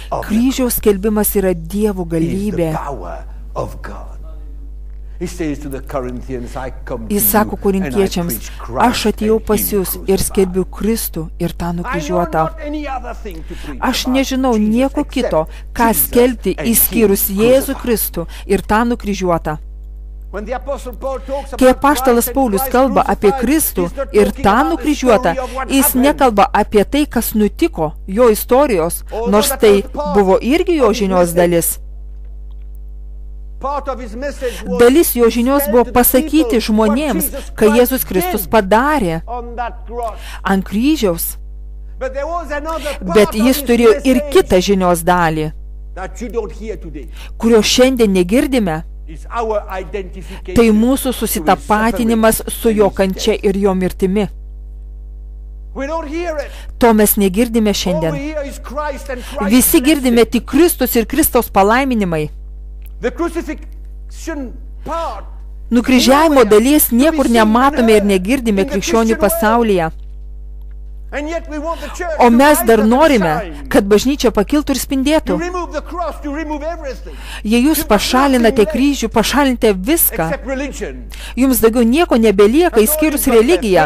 Kryžiaus skelbimas yra Dievo galybė. Jis sako korintiečiams, aš atėjau pas jūs ir skelbiu Kristų ir tą nukryžiuotą. Aš nežinau nieko kito, ką skelbti išskyrus Jėzų Kristų ir tą nukryžiuotą. Kai apaštalas Paulius kalba apie Kristų ir tą nukryžiuotą, jis nekalba apie tai, kas nutiko, jo istorijos, nors tai buvo irgi jo žinios dalis. Dalis jo žinios buvo pasakyti žmonėms, ką Jėzus Kristus padarė ant kryžiaus. Bet jis turėjo ir kitą žinios dalį, kurio šiandien negirdime. Tai mūsų susitapatinimas su jo kančia ir jo mirtimi. To mes negirdime šiandien. Visi girdime tik Kristus ir Kristaus palaiminimai. Nukryžiavimo dalies niekur nematome ir negirdime krikščionių pasaulyje. O mes dar norime, kad bažnyčia pakiltų ir spindėtų. Jei jūs pašalinate kryžių, pašalinate viską, jums daugiau nieko nebelieka išskyrus religiją.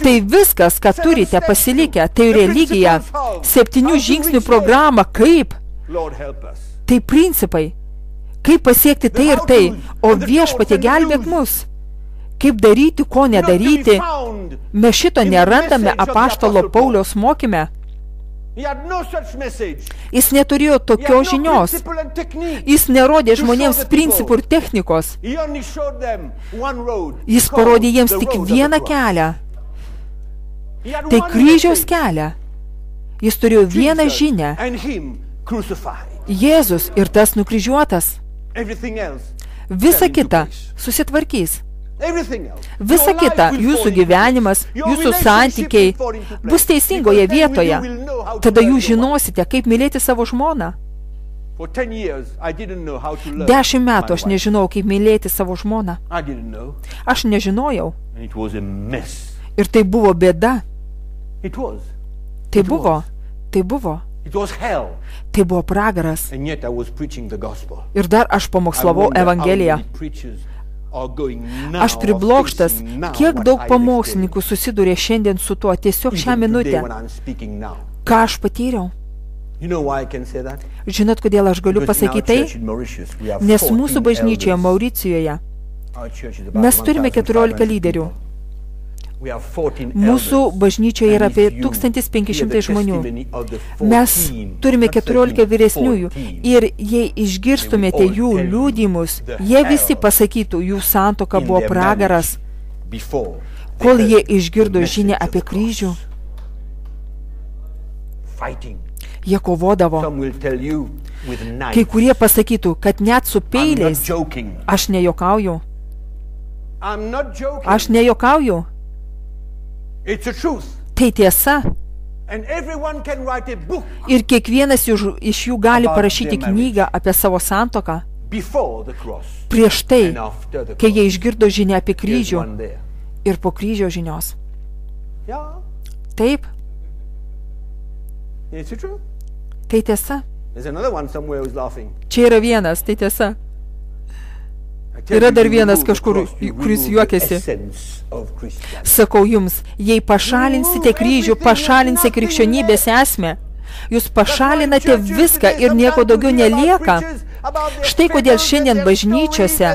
Tai viskas, ką turite pasilikę, tai religija, 7 žingsnių programa, kaip? Tai principai, kaip pasiekti tai ir tai, o viešpatie gelbėk mus. Kaip daryti, ko nedaryti, mes šito nerandame apaštalo Pauliaus mokyme. Jis neturėjo tokios žinios. Jis nerodė žmonėms principų ir technikos. Jis parodė jiems tik vieną kelią. Tai kryžiaus kelią. Jis turėjo vieną žinią. Jėzus ir tas nukryžiuotas. Visa kita susitvarkys. Visa kita, jūsų gyvenimas, jūsų santykiai bus teisingoje vietoje. Tada jūs žinosite, kaip mylėti savo žmoną. 10 metų aš nežinau, kaip mylėti savo žmoną. Aš nežinojau. Ir tai buvo bėda. Tai buvo. Tai buvo pragaras. Ir dar aš pamokslavau Evangeliją. Aš priblokštas, kiek daug pamokslininkų susidūrė šiandien su tuo tiesiog šią minutę. Ką aš patyriau? Žinot, kodėl aš galiu pasakyti tai? Nes mūsų bažnyčioje Mauricijoje mes turime 14 lyderių. Mūsų bažnyčioje yra apie 1500 žmonių. Mes turime 14 vyresniųjų ir jei išgirstumėte jų liudijimus, jie visi pasakytų, jų santuoka buvo pragaras, kol jie išgirdo žinią apie kryžių. Jie kovodavo. Kai kurie pasakytų, kad net su peiliais. Aš nejuokauju. Aš nejuokauju. Tai tiesa. Ir kiekvienas iš jų gali parašyti knygą apie savo santuoką. Prieš tai, kai jie išgirdo žinią apie kryžių ir po kryžio žinios. Taip. Tai tiesa. Čia yra vienas, tai tiesa. Yra dar vienas kažkur, kuris juokiasi. Sakau jums, jei pašalinsite kryžių, pašalinsite krikščionybės esmę. Jūs pašalinate viską ir nieko daugiau nelieka. Štai kodėl šiandien bažnyčiose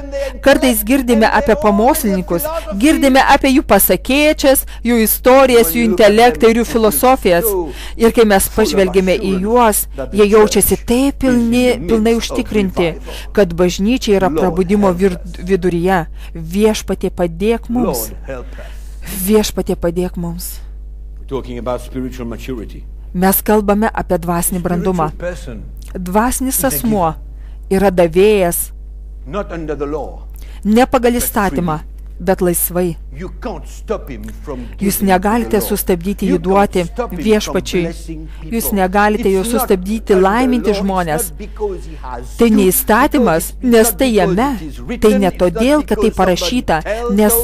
kartais girdime apie pamokslininkus, girdime apie jų pasakėčias, jų istorijas, jų intelektą ir jų filosofijas. Ir kai mes pažvelgėme į juos, jie jaučiasi taip pilnai užtikrinti, kad bažnyčia yra prabudimo viduryje. Viešpatie padėk mums. Viešpatie padėk mums. Mes kalbame apie dvasinį brandumą. Dvasinis asmuo yra davėjas ne pagal įstatymą, bet laisvai. Jūs negalite sustabdyti jį duoti viešpačiui. Jūs negalite jo sustabdyti laiminti žmonės. Tai ne įstatymas, nes tai jame. Tai ne todėl, kad tai parašyta, nes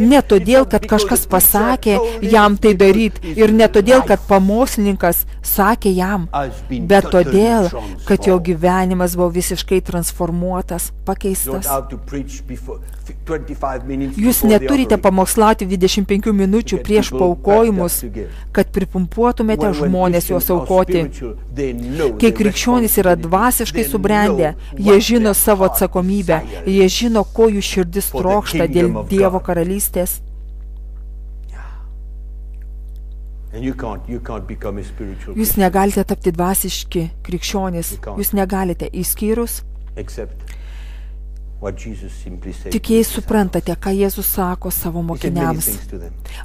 ne todėl, kad kažkas pasakė jam tai daryti ir ne todėl, kad pamokslininkas sakė jam, bet todėl, kad jo gyvenimas buvo visiškai transformuotas, pakeistas. Jūs neturite pamokslauti 25 minučių prieš paaukojimus, kad pripumpuotumėte žmonės juos aukoti. Kai krikščionys yra dvasiškai subrendę, jie žino savo atsakomybę, jie žino, ko jų širdis trokšta dėl Dievo karalystės. Jūs negalite tapti dvasiški krikščionys, jūs negalite išskyrus. Tik jei suprantate, ką Jėzus sako savo mokiniams,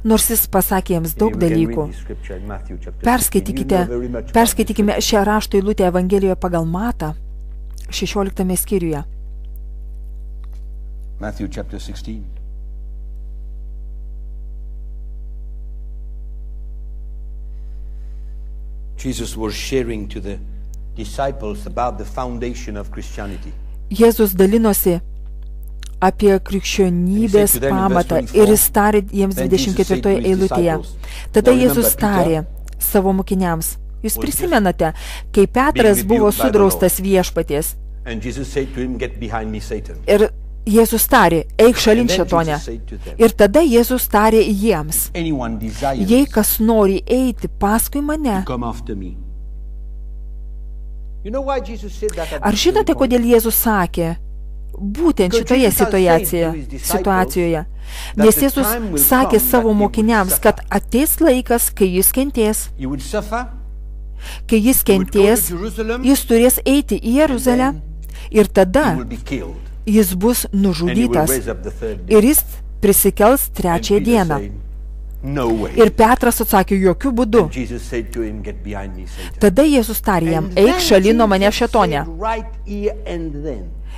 nors jis pasakė jiems daug dalykų. Perskaitykime šią rašto eilutę Evangelijoje pagal Matą, 16 skyriuje. Matthew chapter 16. Jesus was sharing to the disciples about the foundation of Christianity. Jėzus dalinosi apie krikščionybės pamatą ir jis tarė jiems 24 eilutėje. Tada Jėzus tarė savo mokiniams. Jūs prisimenate, kai Petras buvo sudraustas viešpaties. Ir Jėzus tarė, eik šalin šėtone. Ir tada Jėzus tarė jiems, jei kas nori eiti paskui mane. Ar žinote, kodėl Jėzus sakė būtent šitoje situacijoje. Nes Jėzus sakė savo mokiniams, kad ateis laikas, kai jis kentės. Kai jis kentės, jis turės eiti į Jeruzalę ir tada jis bus nužudytas ir jis prisikels trečiąją dieną. Ir Petras atsakė, jokių būdų. Tada Jėzus tarė jam, eik šalin nuo mane šėtone.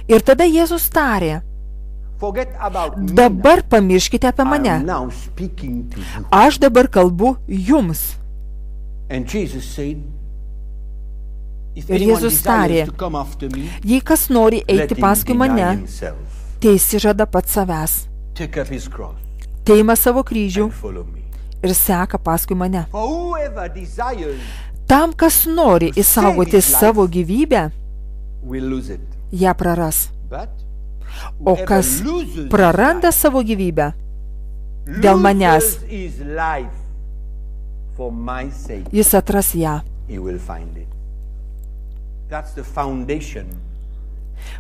Ir tada Jėzus tarė, dabar pamirškite apie mane. Aš dabar kalbu jums. Ir Jėzus tarė, jei kas nori eiti paskui mane, tai išsižada pats savęs. Teima savo kryžių ir seka paskui mane. Tam, kas nori išsaugoti savo gyvybę, ją praras. O kas praranda savo gyvybę dėl manęs, jis atras ją.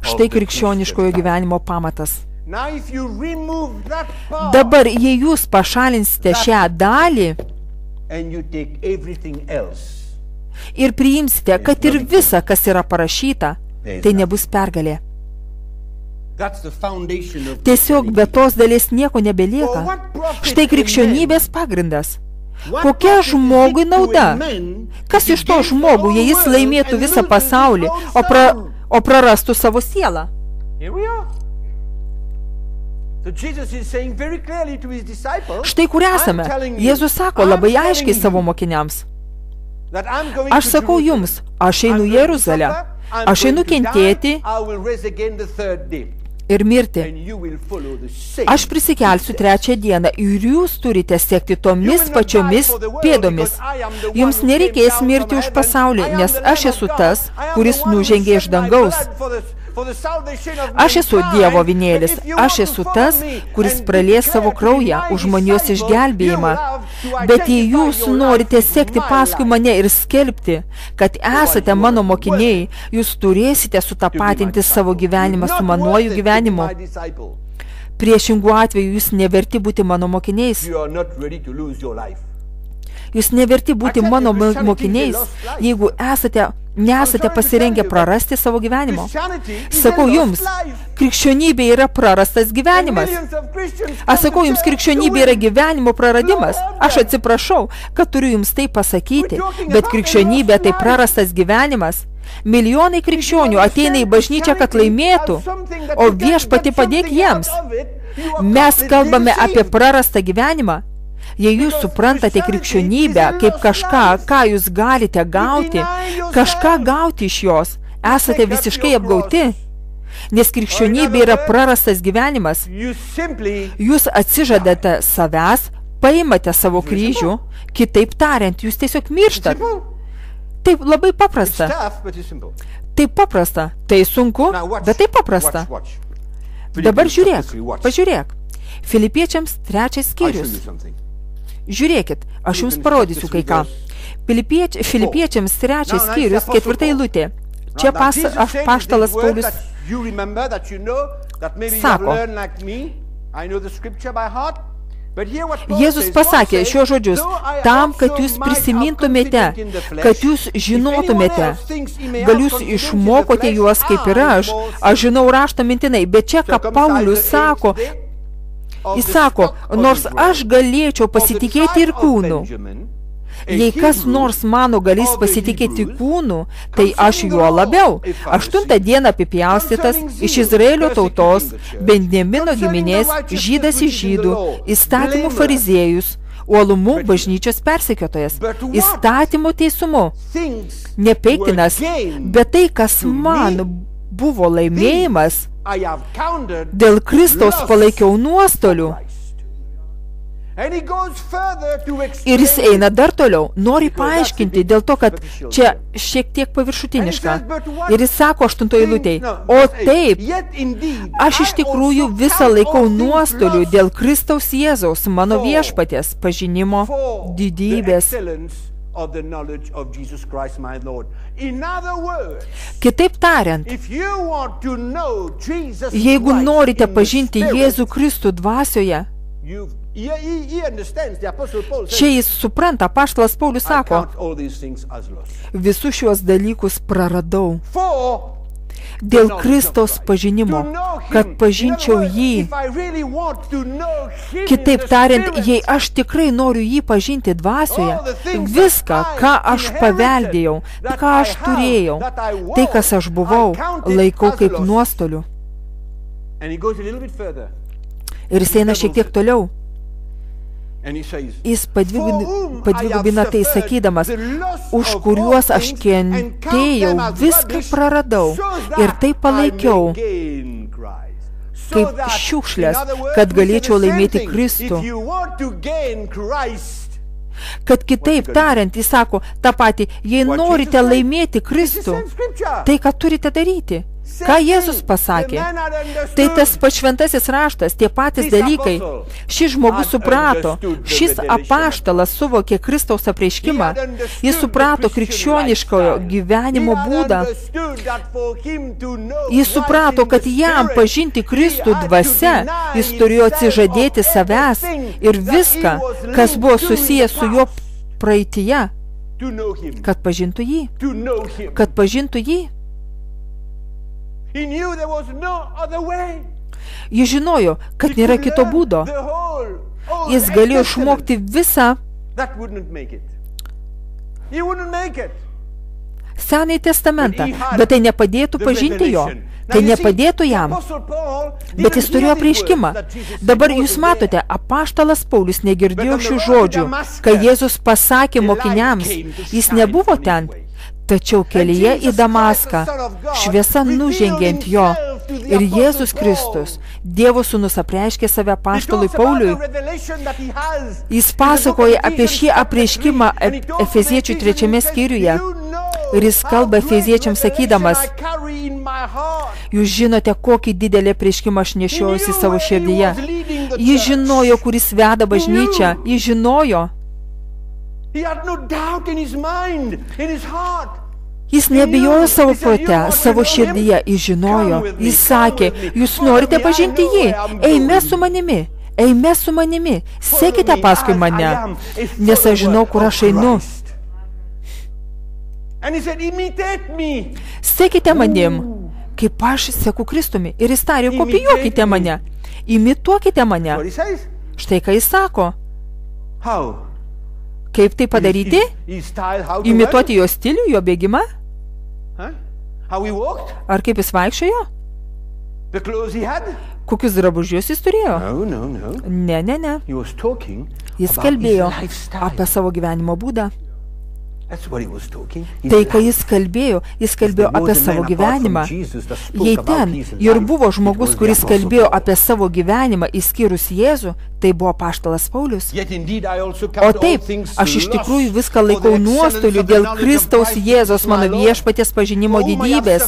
Štai krikščioniškojo gyvenimo pamatas. Dabar, jei jūs pašalinsite šią dalį ir priimsite, kad ir visa, kas yra parašyta, tai nebus pergalė. Tiesiog be tos dalies nieko nebelieka. Štai krikščionybės pagrindas. Kokia žmogui nauda? Kas iš to žmogų, jei jis laimėtų visą pasaulį, o prarastų savo sielą? Štai kur esame. Jėzus sako labai aiškiai savo mokiniams. Aš sakau jums, aš einu į Jeruzalę, aš einu kentėti ir mirti. Aš prisikelsiu trečią dieną ir jūs turite sekti tomis pačiomis pėdomis. Jums nereikės mirti už pasaulį, nes aš esu tas, kuris nužengė iš dangaus. Aš esu Dievo avinėlis, aš esu tas, kuris pralies savo kraują už žmonijos išgelbėjimą. Bet jei jūs norite sekti paskui mane ir skelbti, kad esate mano mokiniai, jūs turėsite sutapatinti savo gyvenimą su manuoju gyvenimu. Priešingų atveju jūs neverti būti mano mokiniais. Jūs neverti būti mano mokiniais, jeigu nesate pasirengę prarasti savo gyvenimo. Sakau jums, krikščionybė yra prarastas gyvenimas. Aš sakau jums, krikščionybė yra gyvenimo praradimas. Aš atsiprašau, kad turiu jums tai pasakyti, bet krikščionybė tai prarastas gyvenimas. Milijonai krikščionių ateina į bažnyčią, kad laimėtų, o viešpatį padėk jiems. Mes kalbame apie prarastą gyvenimą. Jei jūs suprantate krikščionybę kaip kažką, ką jūs galite gauti, kažką gauti iš jos, esate visiškai apgauti, nes krikščionybė yra prarastas gyvenimas. Jūs atsižadate savęs, paimate savo kryžių, kitaip tariant, jūs tiesiog mirštat. Taip labai paprasta. Taip paprasta. Tai sunku, bet taip paprasta. Dabar pažiūrėk. Filipiečiams 3 skyrius. Žiūrėkit, aš jums parodysiu kai ką. Filipiečiams 3 skyrius, 4 eilutė. Čia apaštalas Paulius sako. Jėzus pasakė šios žodžius, tam, kad jūs prisimintumėte, kad jūs žinotumėte. Gal jūs išmokote juos kaip ir aš žinau raštą mintinai, bet čia, ką Paulius sako, jis sako, nors aš galėčiau pasitikėti ir kūnu. Jei kas nors mano galės pasitikėti kūnu, tai aš juo labiau. 8 dieną apipjaustytas iš Izraelio tautos, Benjamino giminės, žydas iš žydų, įstatymų fariziejus, uolumu bažnyčios persekiotojas, įstatymų teisumu, nepeiktinas, bet tai, kas man buvo laimėjimas, dėl Kristaus palaikiau nuostolių. Ir jis eina dar toliau, nori paaiškinti dėl to, kad čia šiek tiek paviršutiniška. Ir jis sako 8 eilutėj, o taip, aš iš tikrųjų visą laikau nuostolių dėl Kristaus Jėzaus, mano viešpaties, pažinimo, didybės. of the knowledge of Jesus Christ my Lord. In other words, Kitaip tariant, if you want to know Jesus jeigu Christ norite in the pažinti Spirit, Jėzų Kristų dvasioje, he understands, the Apostle Paul says, čia jis supranta, apaštalas Paulius I sako, count all these things as loss. visus šios dalykus praradau For dėl Kristaus pažinimo, kad pažinčiau jį. Kitaip tariant, jei aš tikrai noriu jį pažinti dvasioje, viską, ką aš paveldėjau, ką aš turėjau, tai, kas aš buvau, laikau kaip nuostolių. Ir jis eina šiek tiek toliau. Jis padvigubina tai sakydamas, už kuriuos aš kentėjau, viską praradau ir tai palaikiau kaip šiukšlės, kad galėčiau laimėti Kristų. Kad kitaip tariant, jis sako tą patį, jei norite laimėti Kristų, tai ką turite daryti? Ką Jėzus pasakė? Tai tas pats šventasis raštas, tie patys dalykai. Šis žmogus suprato, šis apaštalas suvokė Kristaus apreiškimą, jis suprato krikščioniškojo gyvenimo būdą. Jis suprato, kad jam pažinti Kristų dvasia, jis turėjo atsižadėti savęs ir viską, kas buvo susijęs su juo praeityje, kad pažintų jį. Kad pažintų jį. Jis žinojo, kad nėra kito būdo. Jis galėjo išmokti visą Senąjį testamentą, bet tai nepadėtų pažinti jo. Tai nepadėtų jam. Bet jis turėjo apreiškimą. Dabar jūs matote, apaštalas Paulius negirdėjo šių žodžių, kai Jėzus pasakė mokiniams, jis nebuvo ten. Tačiau kelyje į Damaską šviesa nužengė ant jo ir Jėzus Kristus, Dievo sūnus, apreiškė save apaštalui Pauliui. Jis pasakoja apie šį apreiškimą Efeziečių 3 skyriuje. Ir jis kalba Efeziečiams sakydamas, jūs žinote, kokį didelį apreiškimą aš nešiojusi savo širdyje. Jis žinojo, kuris veda bažnyčią. Jis žinojo. Jis nebijojo savo prote, savo širdyje, jis žinojo. Jis sakė, jūs norite pažinti jį, eime su manimi, eime su manimi, sekite paskui mane, nes aš žinau, kur aš einu. Sekite manim, kaip aš seku Kristumi. Ir jis tarė, kopijuokite mane, imituokite mane. Štai ką jis sako. Kaip tai padaryti? Imituoti jo stilių, jo bėgimą? Ar kaip jis vaikščiojo? Kokius drabužius jis turėjo? Ne. Jis kalbėjo apie savo gyvenimo būdą. Tai, ką jis kalbėjo apie savo gyvenimą. Jei ten ir buvo žmogus, kuris kalbėjo apie savo gyvenimą, išskyrus Jėzų, tai buvo apaštalas Paulius. O taip, aš iš tikrųjų viską laikau nuostoliu dėl Kristaus Jėzos mano viešpaties pažinimo didybės.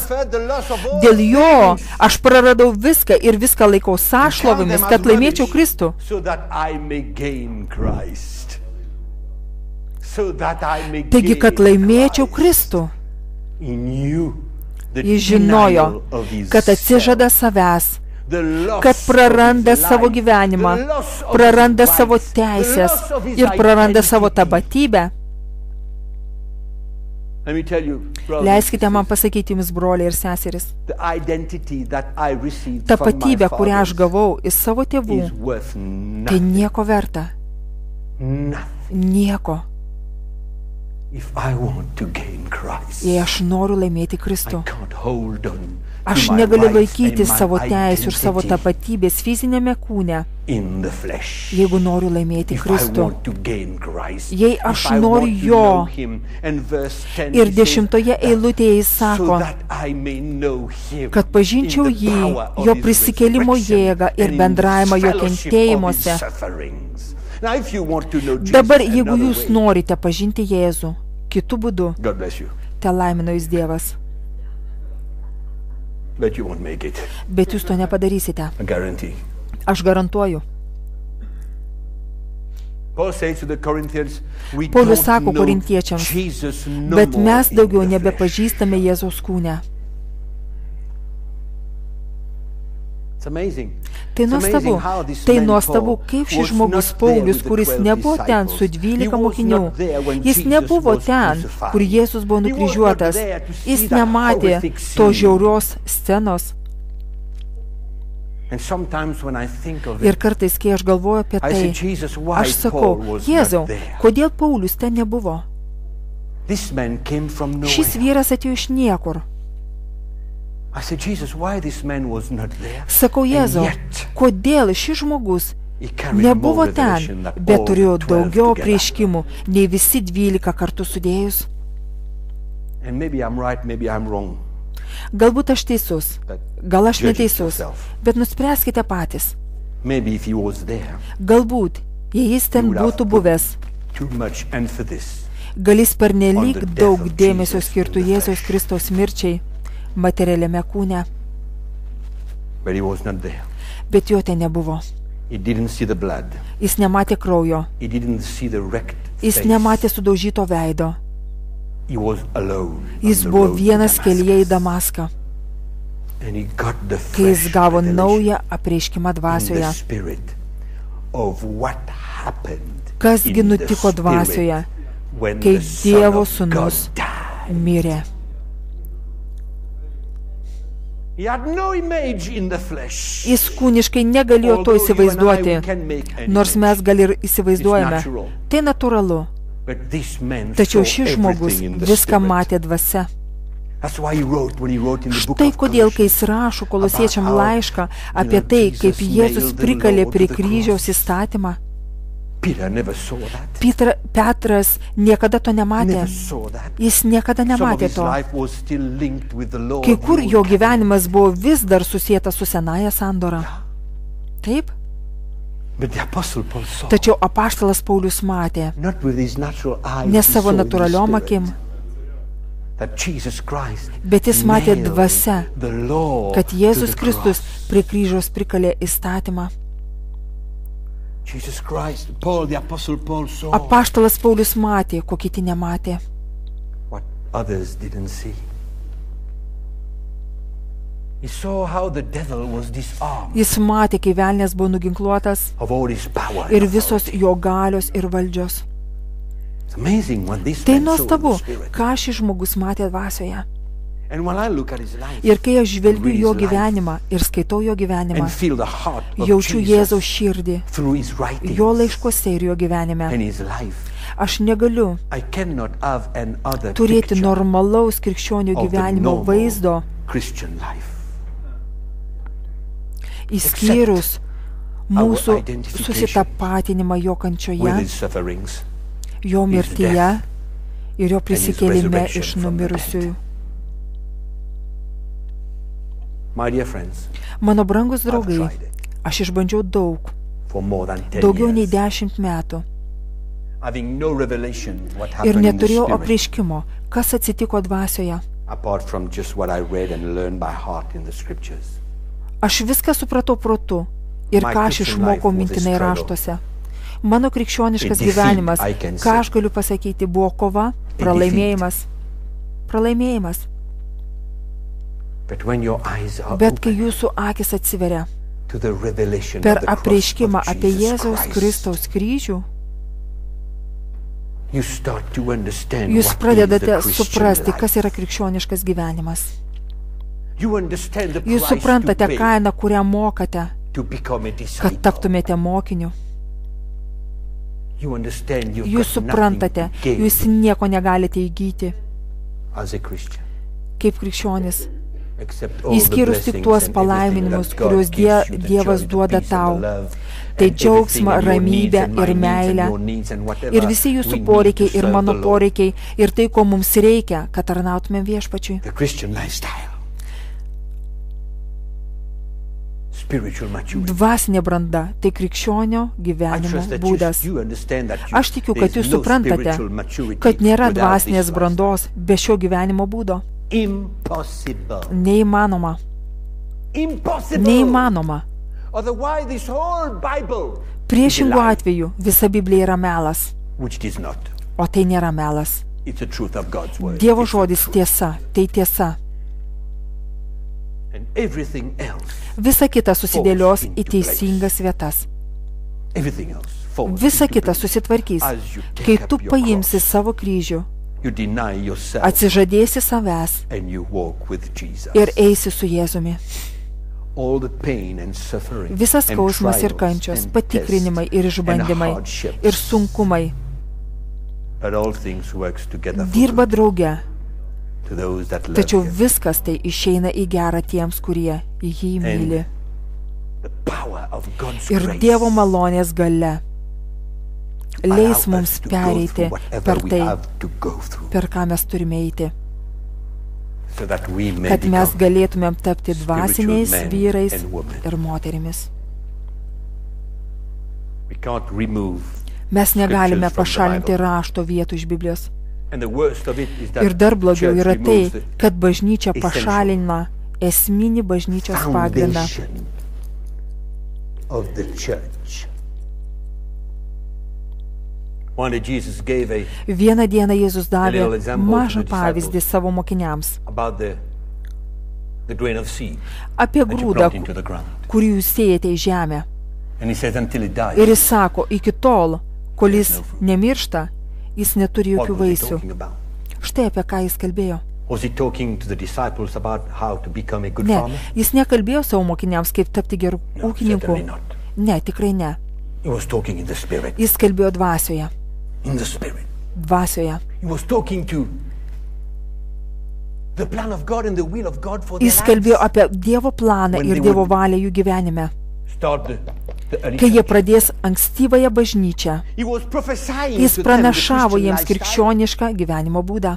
Dėl jo aš praradau viską ir viską laikau sąšlovimis, kad laimėčiau Kristų. Taigi, kad laimėčiau Kristų. Jis žinojo, kad atsižada savęs, kad praranda savo gyvenimą, praranda savo teisės ir praranda savo tapatybę. Leiskite man pasakyti jums, broliai ir seseris, tapatybė, kurią aš gavau iš savo tėvų, tai nieko verta. Nieko. Jei aš noriu laimėti Kristų, aš negaliu laikyti savo teisių ir savo tapatybės fizinėme kūne. Jeigu noriu laimėti Kristų, jei aš noriu jo, ir 10 eilutėje jis sako, kad pažinčiau jį, jo prisikėlimo jėgą ir bendravimą jo kentėjimuose. Dabar, jeigu jūs norite pažinti Jėzų kitų būdų, te laimino jūs Dievas. Bet jūs to nepadarysite. Aš garantuoju. Paulius sako korintiečiams, bet mes daugiau nebepažįstame Jėzaus kūne. Tai nuostabu, kaip šis žmogus Paulius, kuris nebuvo ten su 12 mokinių. Jis nebuvo ten, kur Jėzus buvo nukryžiuotas. Jis nematė to žiaurios scenos. Ir kartais, kai aš galvoju apie tai, aš sakau, Jėzau, kodėl Paulius ten nebuvo? Šis vyras atėjo iš niekur. Sakau, Jėzau, kodėl šis žmogus nebuvo ten, bet turėjo daugiau apreiškimų nei visi 12 kartų sudėjus? Galbūt aš teisus, gal aš neteisus, bet nuspręskite patys. Galbūt, jei jis ten būtų buvęs, gal jis pernelyg daug dėmesio skirtų Jėzaus Kristaus mirčiai materialiame kūne, bet jo ten nebuvo. Jis nematė kraujo, jis nematė sudaužyto veido. Jis buvo vienas kelyje į Damaską, kai jis gavo naują apreiškimą dvasioje. Kasgi nutiko dvasioje, kai Dievo sūnus mirė? Jis kūniškai negalėjo to įsivaizduoti, nors mes gal ir įsivaizduojame. Tai natūralu. Tačiau šis žmogus viską matė dvasia. Štai kodėl, kai jis rašo Kolosiečiam laišką apie tai, kaip Jėzus prikalė prie kryžiaus įstatymą, Petras niekada to nematė. Jis niekada nematė to. Kai kur jo gyvenimas buvo vis dar susietas su senaja sandora. Taip? Tačiau apaštalas Paulius matė, ne savo natūraliom akim, bet jis matė dvasia, kad Jėzus Kristus prie kryžiaus prikalė įstatymą. Apaštalas Paulius matė, ko kiti nematė. Jis matė, kai velnias buvo nuginkluotas ir visos jo galios ir valdžios. Tai nuostabu, ką šis žmogus matė dvasioje. Ir kai aš žvelgiu jo gyvenimą ir skaitau jo gyvenimą, jaučiu Jėzaus širdį, jo laiškuose ir jo gyvenime. Aš negaliu turėti normalaus krikščionių gyvenimo vaizdo, išskyrus mūsų susitapatinimą jo kančioje, jo mirtyje ir jo prisikėlime iš numirusiųjų. Mano brangus draugai, aš išbandžiau daug, daugiau nei 10 metų. Ir neturėjau apreiškimo, kas atsitiko dvasioje. Aš viską supratau protu ir ką aš išmokau mintinai raštuose. Mano krikščioniškas gyvenimas, ką aš galiu pasakyti, buvo kova, pralaimėjimas. Bet kai jūsų akis atsiveria per apreiškimą apie Jėzaus Kristaus kryžių, jūs pradedate suprasti, kas yra krikščioniškas gyvenimas. Jūs suprantate kainą, kurią mokate, kad taptumėte mokiniu. Jūs suprantate, jūs nieko negalite įgyti kaip krikščionis, išskyrus tik tuos palaiminimus, kuriuos Dievas duoda tau. Tai džiaugsmą, ramybę ir meilę. Ir visi jūsų poreikiai ir mano poreikiai ir tai, ko mums reikia, kad tarnautumėm Viešpačiui. Dvasinė branda – tai krikščionio gyvenimo būdas. Aš tikiu, kad jūs suprantate, kad nėra dvasinės brandos be šio gyvenimo būdo. Neįmanoma. Priešingų atveju visa Biblija yra melas, which it is not. o tai nėra melas. It's the truth of God's word. Dievo It's the žodis truth. tiesa, tai tiesa. And everything else, Visa kita susidėlios į teisingas vietas. everything else falls Visa into kita place. susitvarkys, As you kai take tu up your paimsi cross, savo kryžių, you deny yourself atsižadėsi savęs and you walk with Jesus. ir eisi su Jėzumi. All the pain and suffering Visas and skausmas ir trials kančios, and patikrinimai tests ir išbandymai and hardships, ir sunkumai but all things works together for dirba good drauge, to those that love tačiau him. viskas tai išeina į gerą tiems, kurie jį myli. The power of God's Ir grace Dievo malonės gale allow leis us mums to go pereiti through whatever per we tai, have to go through, per ką mes turime eiti, so that we may kad mes become galėtumėm tapti dvasiniais spiritual men vyrais and women. ir moterimis. We can't remove. Mes negalime Scriptures from the pašalinti Bible. rašto vietų iš Biblijos. And the worst of it is that Ir dar blogiau church yra tai, removes the kad bažnyčia essential pašalina esminį bažnyčios pagrindą. foundation of the church. One day Jesus gave Vieną dieną Jėzus davė little example to mažą the pavyzdį disciples. savo mokiniams about the grain of seed apie that you grūdą, plant into the ground. kurį jūs sėjate į žemę. And he says until it dies. Ir jis sako, iki tol, kol jis nemiršta, jis neturi What jokių was he vaisių. talking about? Štai apie ką jis kalbėjo. Was he talking to the disciples about how to become a good Ne, farmer? jis nekalbėjo savo mokiniams, kaip tapti gerų No, ūkininkų. certainly not. Ne, tikrai ne. He was talking in the spirit. Jis kalbėjo dvasioje. In the spirit. Dvasioje. He was talking to the plan of God and the will of God for their Jis kalbėjo lives. apie Dievo planą When ir they Dievo would valią jų gyvenime. Start the early Kai jie church. pradės ankstyvąją bažnyčią, He was prophesying jis to them the pranašavo Christian jiems lifestyle. krikščionišką gyvenimo būdą.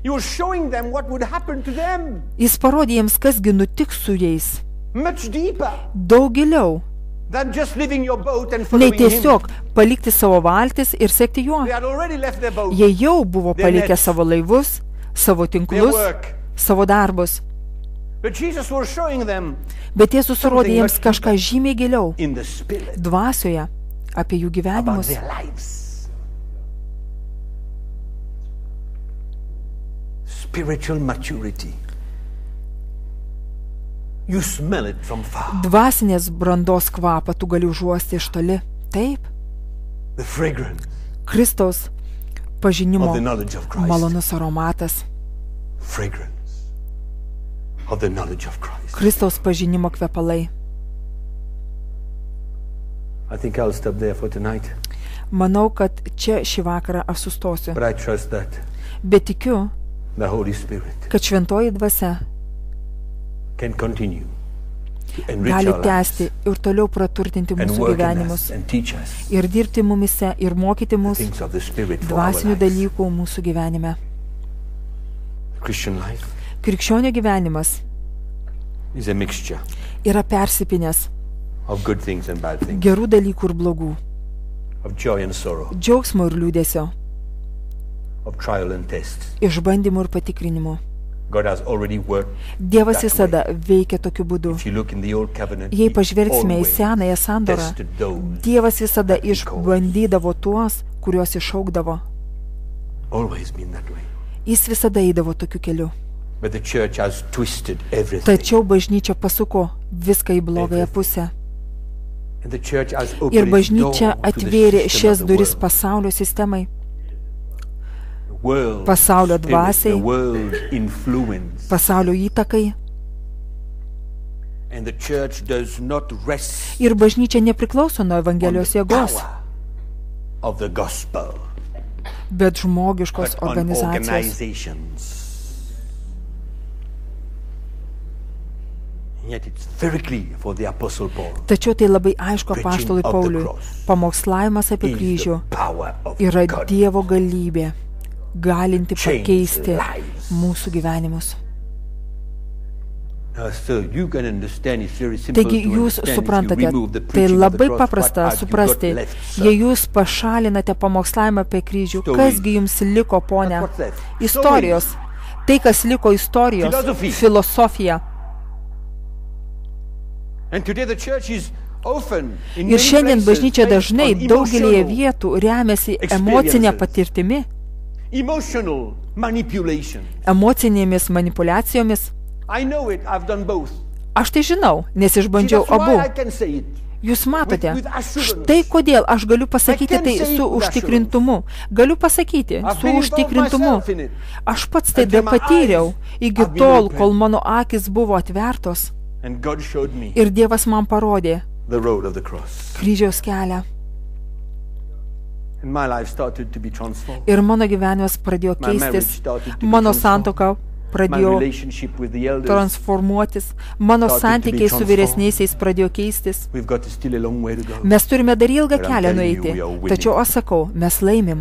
He was showing them what would happen to them. Jis parodė jiems, kasgi nutiks su jais. Much deeper Daug giliau, than just leaving your boat and nei following him. tiesiog palikti savo valtis ir sekti juo. They had already left their boat, Jie jau buvo Their palikę nets. savo laivus, savo their tinklus, work. savo darbus. But Jesus was showing them Bet Jėzus rodė Something jiems much kažką žymiai giliau, in the spirit dvasioje, apie jų about gyvenimus. their lives. Spiritual maturity. You smell it from far. Dvasinės brandos kvapą tu gali užuosti iš toli. Taip, The fragrance Kristaus pažinimo of the knowledge of Christ. malonus aromatas, Fragrance of the knowledge of Christ. Kristaus pažinimo kvepalai. I think I'll stop there for tonight. Manau, kad čia šį vakarą aš sustosiu. But I trust that Bet tikiu, the Holy Spirit kad šventoji dvasia can continue to enrich gali our lives tęsti ir toliau praturtinti and mūsų work in gyvenimus us and teach us ir dirbti mumise ir mokyti the mus things of the Spirit for our dvasinių lives. dalykų mūsų gyvenime. Christian life Krikščionio gyvenimas is a mixture yra persipinęs of good things and bad things, gerų dalykų ir blogų, of joy and sorrow, džiaugsmo ir liūdėsio, of trial and tests. išbandymų ir patikrinimų. God has already worked. Dievas that visada veikia tokiu būdu. If you look in the old covenant, Jei he pažvelgsime į always senąją sandorą, tested those, Dievas visada išbandydavo tuos, kuriuos išaukdavo. always been that way. Jis visada eidavo tokiu keliu. But the church has twisted everything. Tačiau bažnyčia pasuko viską į blogąją pusę. And the church has Ir opened its door bažnyčia to the atvėrė system šias of the duris world. pasaulio sistemai, The world pasaulio spirit, dvasiai, the world influence. pasaulio įtakai. And the church does not rest Ir bažnyčia nepriklauso nuo on Evangelijos the jėgos, power of the gospel, bet žmogiškos but on organizacijos. organizations. And yet it's very clear for the Apostle Paul. Tačiau tai labai aišku Preaching apaštalui of the Pauliui. cross Pamokslavimas apie is kryžių the power of yra God. Dievo galybė, galinti Change pakeisti lives. mūsų gyvenimus. So you can understand, it's very simple Taigi to jūs understand if you suprantate, remove the tai preaching of the labai cross, paprasta what have you suprasti, got left, sir? jei jūs pašalinate pamokslavimą apie kryžių, Stories. kasgi jums liko, ponia? What's left? Istorijos. Tai, kas liko istorijos, Philosophy. filosofija. And today the church is Ir šiandien bažnyčia dažnai daugelėje vietų remiasi emocinė patirtimi, emocinėmis manipulacijomis. Aš tai žinau, nes išbandžiau abu. Jūs matote, štai kodėl aš galiu pasakyti tai su užtikrintumu. Galiu pasakyti su užtikrintumu. Aš pats tai patyriau iki tol, kol mano akis buvo atvertos. Ir Dievas man parodė kryžiaus kelią. Ir mano gyvenimas pradėjo keistis. Mano santuoka pradėjo transformuotis. Mano santykiai su vyresniaisiais pradėjo keistis. Mes turime dar ilgą kelią nueiti. Tačiau aš sakau, mes laimim.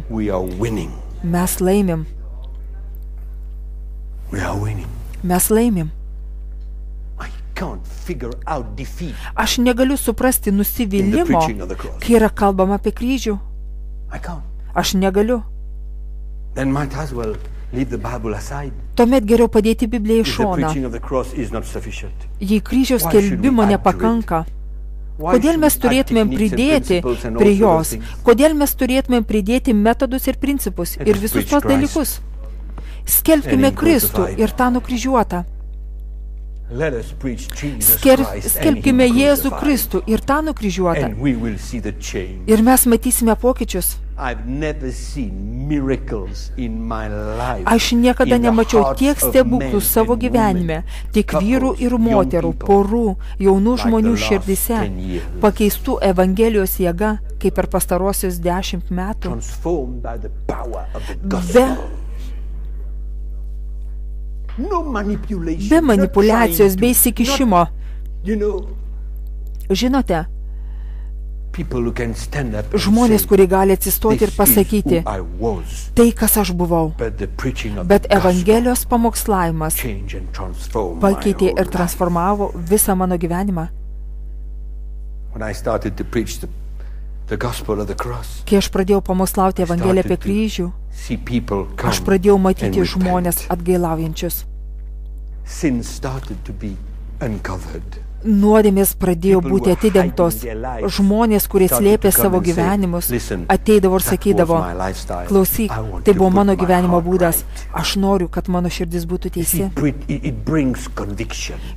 Mes laimim. Mes laimim. Aš negaliu suprasti nusivylimo, kai yra kalbama apie kryžių. Aš negaliu. Tuomet geriau padėti Bibliją į šoną. Jei kryžiaus skelbimo nepakanka, kodėl mes turėtumėm pridėti prie jos? Kodėl mes turėtumėm pridėti metodus ir principus ir visus tos dalykus? Skelbkime Kristų ir tą nukryžiuotą. Skelbkime Jėzų Kristų ir tą nukryžiuotą. Ir mes matysime pokyčius. Aš niekada nemačiau tiek stebuklų savo gyvenime, tiek vyrų ir moterų, porų, jaunų žmonių širdise, pakeistų Evangelijos jėga, kaip per pastarosius 10 metų. Be manipulacijos, bei įsikišimo. Žinote, žmonės, kurie gali atsistoti ir pasakyti tai, kas aš buvau. Bet Evangelijos pamokslavimas pakeitė ir transformavo visą mano gyvenimą. Kai aš pradėjau pamokslauti Evangeliją apie kryžių, aš pradėjau matyti žmonės atgailaujančius. Nuodėmės pradėjo būti atidengtos. Žmonės, kurie slėpė savo gyvenimus, ateidavo ir sakydavo, klausyk, tai buvo mano gyvenimo būdas. Aš noriu, kad mano širdis būtų teisi.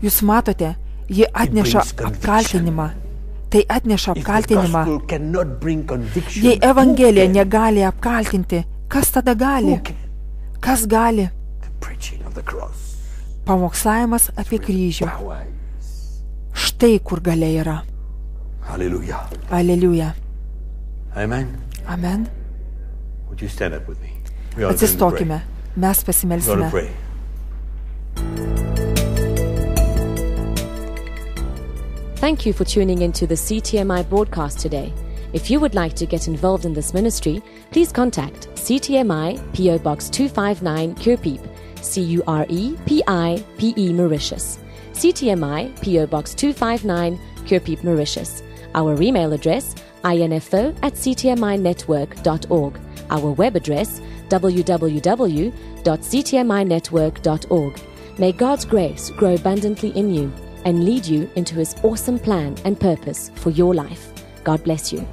Jūs matote, ji atneša apkaltinimą. Tai atneša apkaltinimą. Jei Evangelija negali apkaltinti, kas tada gali? Kas gali? Pamokslavimas apie kryžių. Štai kur galia yra. Aleliuja. Amen. Atsistokime. Mes pasimelsime. Thank you for tuning into the CTMI broadcast today. If you would like to get involved in this ministry, please contact CTMI PO Box 259 Curepipe, CUREPIPE Mauritius. CTMI PO Box 259 Curepipe, Mauritius. Our email address info@ctminetwork.org. Our web address www.ctminetwork.org. May God's grace grow abundantly in you and lead you into His awesome plan and purpose for your life. God bless you.